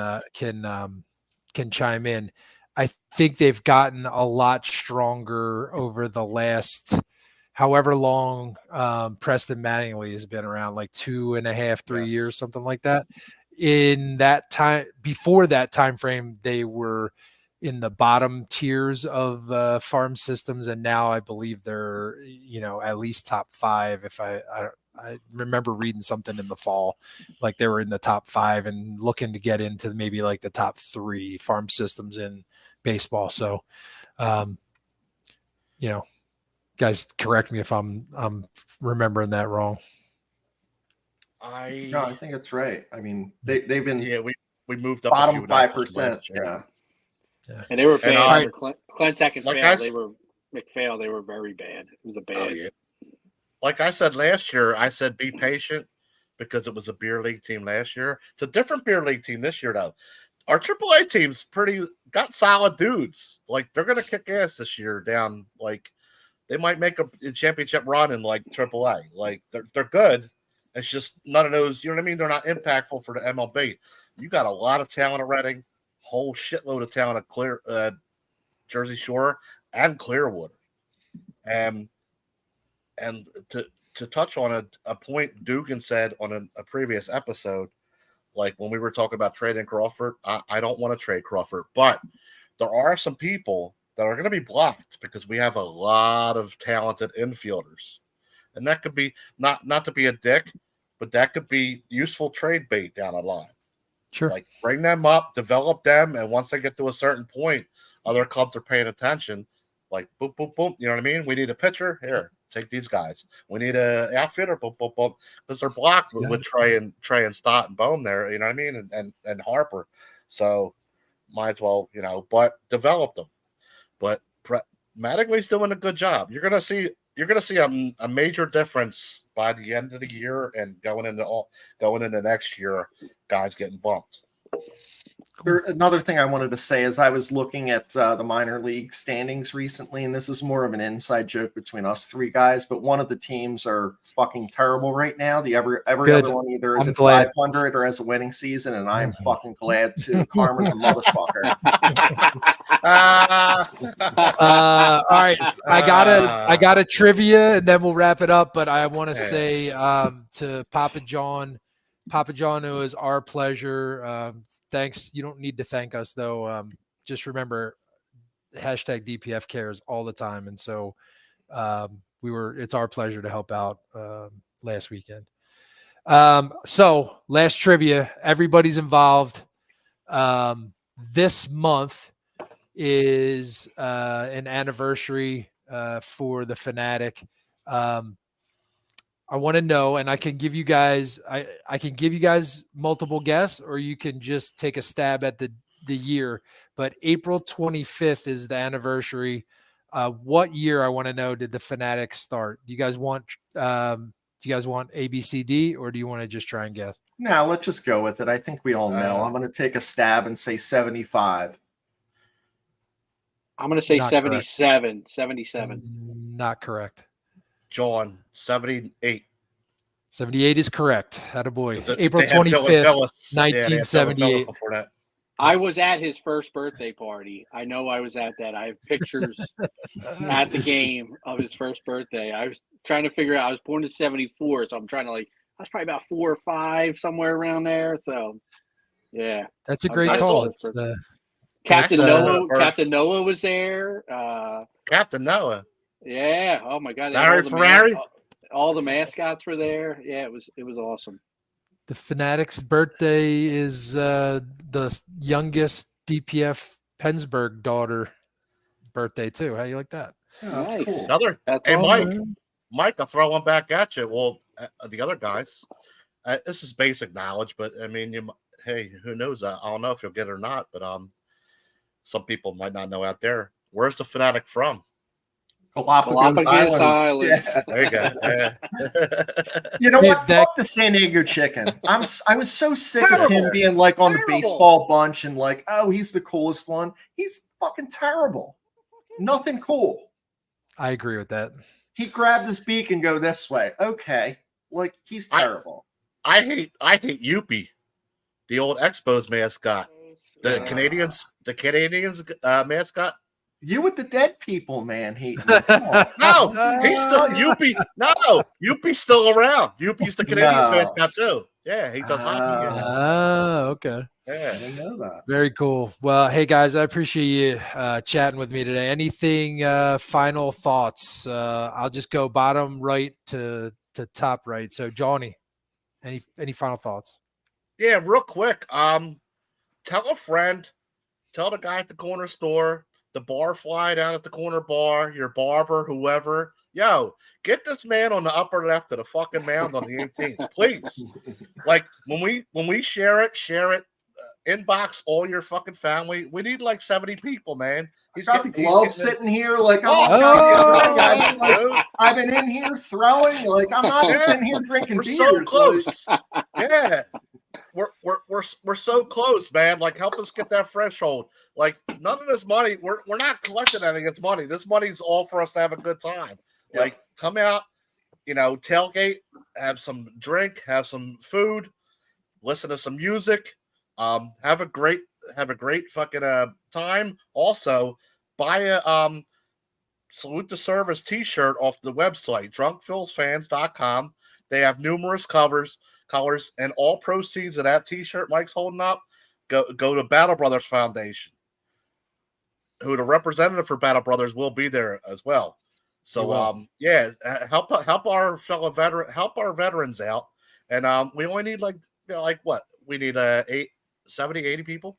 chime in. I think they've gotten a lot stronger over the last however long Preston Mattingly has been around, like 2.5, 3 Yes. years, something like that. In that time, before that time frame, they were in the bottom tiers of farm systems, and now I believe they're at least top 5. If I remember reading something in the fall, like they were in the top 5 and looking to get into maybe like the top 3 farm systems in baseball. So, guys, correct me if I'm remembering that wrong. No, I think it's right. I mean, they've been we moved up a bottom few notches 5%. last year. Yeah. And they were bad. And, Clentac and like Fail, I they were McPhail. They were very bad. It was a bad. Oh, yeah. Like I said last year, I said be patient because it was a beer league team last year. It's a different beer league team this year, though. Our AAA team's got solid dudes. Like they're gonna kick ass this year. Down like they might make a championship run in like AAA. Like they're good. It's just none of those. You know what I mean? They're not impactful for the MLB. You got a lot of talent at Reading, whole shitload of talent at Jersey Shore and Clearwater, and to touch on a point Dugan said on a previous episode, like when we were talking about trading Crawford, I don't want to trade Crawford, but there are some people that are going to be blocked because we have a lot of talented infielders, and that could be not to be a dick, but that could be useful trade bait down the line. Sure. Like bring them up, develop them, and once they get to a certain point, other clubs are paying attention. Like boom, boom, boom. You know what I mean? We need a pitcher here. Take these guys. We need a outfitter. Boom, boom, boom. Because they're blocked with Trey and Stott and Bohm there. You know what I mean? And Harper. So might as well, but develop them. But Mattingly's doing a good job. You're gonna see a major difference by the end of the year and going into next year. Guys getting bumped. Another thing I wanted to say is I was looking at the minor league standings recently, and this is more of an inside joke between us 3 guys, but one of the teams are fucking terrible right now. Every other one either is I'm at glad. 500 or has a winning season, and I'm fucking glad too. Karma's a motherfucker. All right, I got a trivia, and then we'll wrap it up. But I want to say to Papa John, it was our pleasure. Thanks. You don't need to thank us though. Just remember, hashtag DPF cares all the time, and so it's our pleasure to help out last weekend. So last trivia, everybody's involved. This month is an anniversary for the Fanatic. I want to know, and I can give you guys I can give you guys multiple guess, or you can just take a stab at the year. But April 25th is the anniversary. What year, I want to know, did the Fanatics start? Do you guys want A, B, C, D, or do you want to just try and guess? Now let's just go with it. I think we all know. I'm going to take a stab and say 75. I'm going to say Not 77. 77. Not correct. John, 78. 78 is correct. Attaboy. They April had Phillies. 25th, Yeah, they had Phillies 1978. before that. I was at his first birthday party. I know I was at that. I have pictures at the game of his first birthday. I was trying to figure out. I was born in 74, so I'm trying to I was probably about 4 or 5, somewhere around there. So, yeah. That's a great I call. saw It's, Captain that's, Noah. Captain Noah was there. Captain Noah. Yeah. Oh my God. Larry Ferrari. All the mascots were there. Yeah, it was awesome. the Fanatics' birthday is the youngest DPF Pennsburg daughter birthday too. How you like that? Yeah, that's Nice. cool. Another. That's Hey, awesome. Mike, I'll throw one back at you. Well, the other guys, this is basic knowledge, but I mean, hey, who knows? I don't know if you'll get it or not, but some people might not know out there. Where's the Fanatic from? Galapagos Islands. Yeah. There you go. Yeah. You know what? That- Fuck the San Diego chicken. I was so sick of him Terrible. being like on the Terrible. baseball bunch and like, oh, he's the coolest one. He's fucking terrible. Nothing cool. I agree with that. He grabbed his beak and go this way. Okay. Like he's terrible. I hate Yuppie, the old Expos mascot. The Canadians mascot. You with the dead people, man. Hating me. Come on. No, he's still Yuppie. No, Yuppie's still around. Yuppie's the Canadians No. mascot too. Yeah, he does hockey. Yeah. Okay. I Yeah. didn't know that. Very cool. Well, hey guys, I appreciate you chatting with me today. Anything final thoughts? I'll just go bottom right to top right. So Johnny, any final thoughts? Yeah, real quick. Tell a friend, tell the guy at the corner store, the bar fly down at the corner bar, your barber, whoever. Yo, get this man on the upper left of the fucking mound on the 18th, please. Like when we share it, inbox all your fucking family. We need like 70 people, man. He's got the glove sitting here, like Oh, I've been in here throwing, like I'm not just in here drinking we're beers. so like- close. Yeah. We're so close, man. Like, help us get that threshold. Like, none of this money, we're not collecting any of this money. This money's all for us to have a good time. Yep. Like, come out, tailgate, have some drink, have some food, listen to some music, have a great fucking time. Also, buy a Salute the Service t-shirt off the website, drunkphilsfans.com. They have numerous colors, and all proceeds of that t-shirt Mike's holding up go to Battle Brothers Foundation, who the representative for Battle Brothers will be there as well. So help our fellow veterans out. And we only need what? We need 70, 80 people.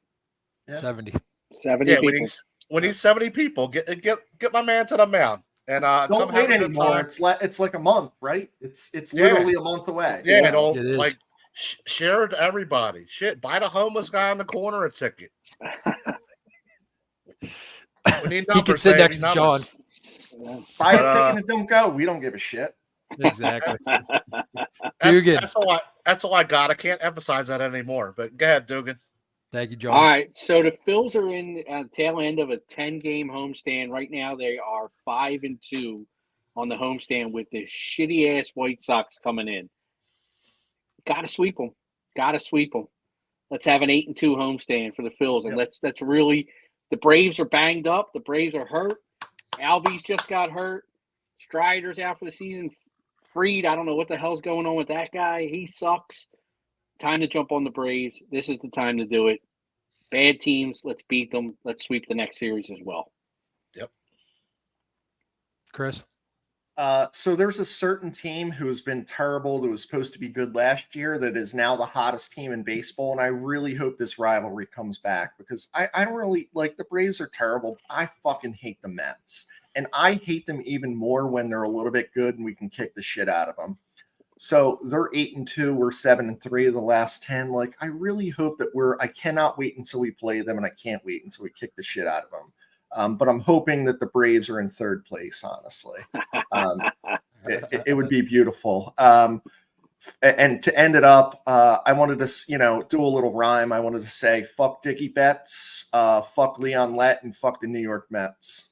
Yeah. 70. 70 Yeah, people. we need 70 people. Get my man to the mound. And Don't come wait have a good anymore. time. It's like a month, right? It's Yeah. literally a month away. Yeah, It is. like share it to everybody. Shit, buy the homeless guy in the corner a ticket. We need numbers, He can sit baby, next to John. numbers. Buy a But, ticket and don't go. We don't give a shit. Exactly. That's, Dugan. that's all I got. I can't emphasize that anymore. But go ahead, Dugan. Thank you, John. All right, so the Phils are in the tail end of a 10-game homestand. Right now, they are 5-2 on the homestand with the shitty-ass White Sox coming in. Got to sweep them. Let's have an 8-2 homestand for the Phils, and let's really. The Braves are banged up. The Braves are hurt. Albies just got hurt. Strider's out for the season. Fried, I don't know what the hell's going on with that guy. He sucks. Time to jump on the Braves. This is the time to do it. Bad teams, let's beat them. Let's sweep the next series as well. Chris. So there's a certain team who's been terrible that was supposed to be good last year that is now the hottest team in baseball, and I really hope this rivalry comes back because I don't really like the Braves are terrible. I fucking hate the Mets, and I hate them even more when they're a little bit good and we can kick the shit out of them. So they're 8-2, we're 7-3 of the last 10. Like I really hope that I cannot wait until we play them, and I can't wait until we kick the shit out of them. But I'm hoping that the Braves are in third place, honestly. It would be beautiful. And to end it up, I wanted to, do a little rhyme. I wanted to say, fuck Dickie Betts, fuck Leon Lett, and fuck the New York Mets.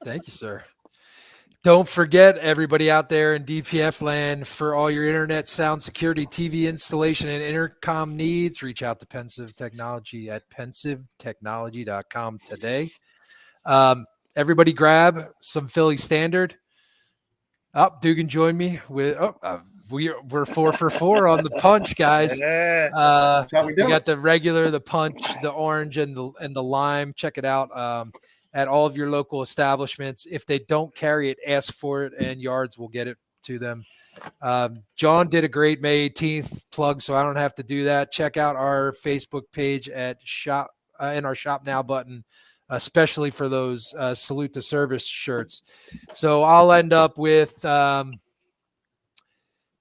Thank you, sir. Don't forget, everybody out there in DPF land, for all your internet, sound security, TV installation, and intercom needs, reach out to Pensive Technology at pensivetechnology.com today. Everybody grab some Philly Standard. Dugan joined me with we're 4 for 4 on the punch, guys. That's how we do We got it. the regular, the punch, the orange, and the lime. Check it out at all of your local establishments. If they don't carry it, ask for it, and Yards will get it to them. John did a great May 18th plug, so I don't have to do that. Check out our Facebook page at shop in our Shop Now button, especially for those Salute to Service shirts. So I'll end up with fuck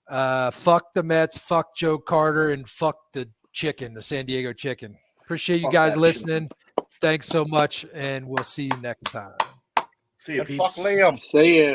the Mets, fuck Joe Carter, and fuck the chicken, the San Diego chicken. Appreciate you Fuck guys that listening. Thanks so much, and we'll see you next time. See you, And fuck peeps. Liam. See ya.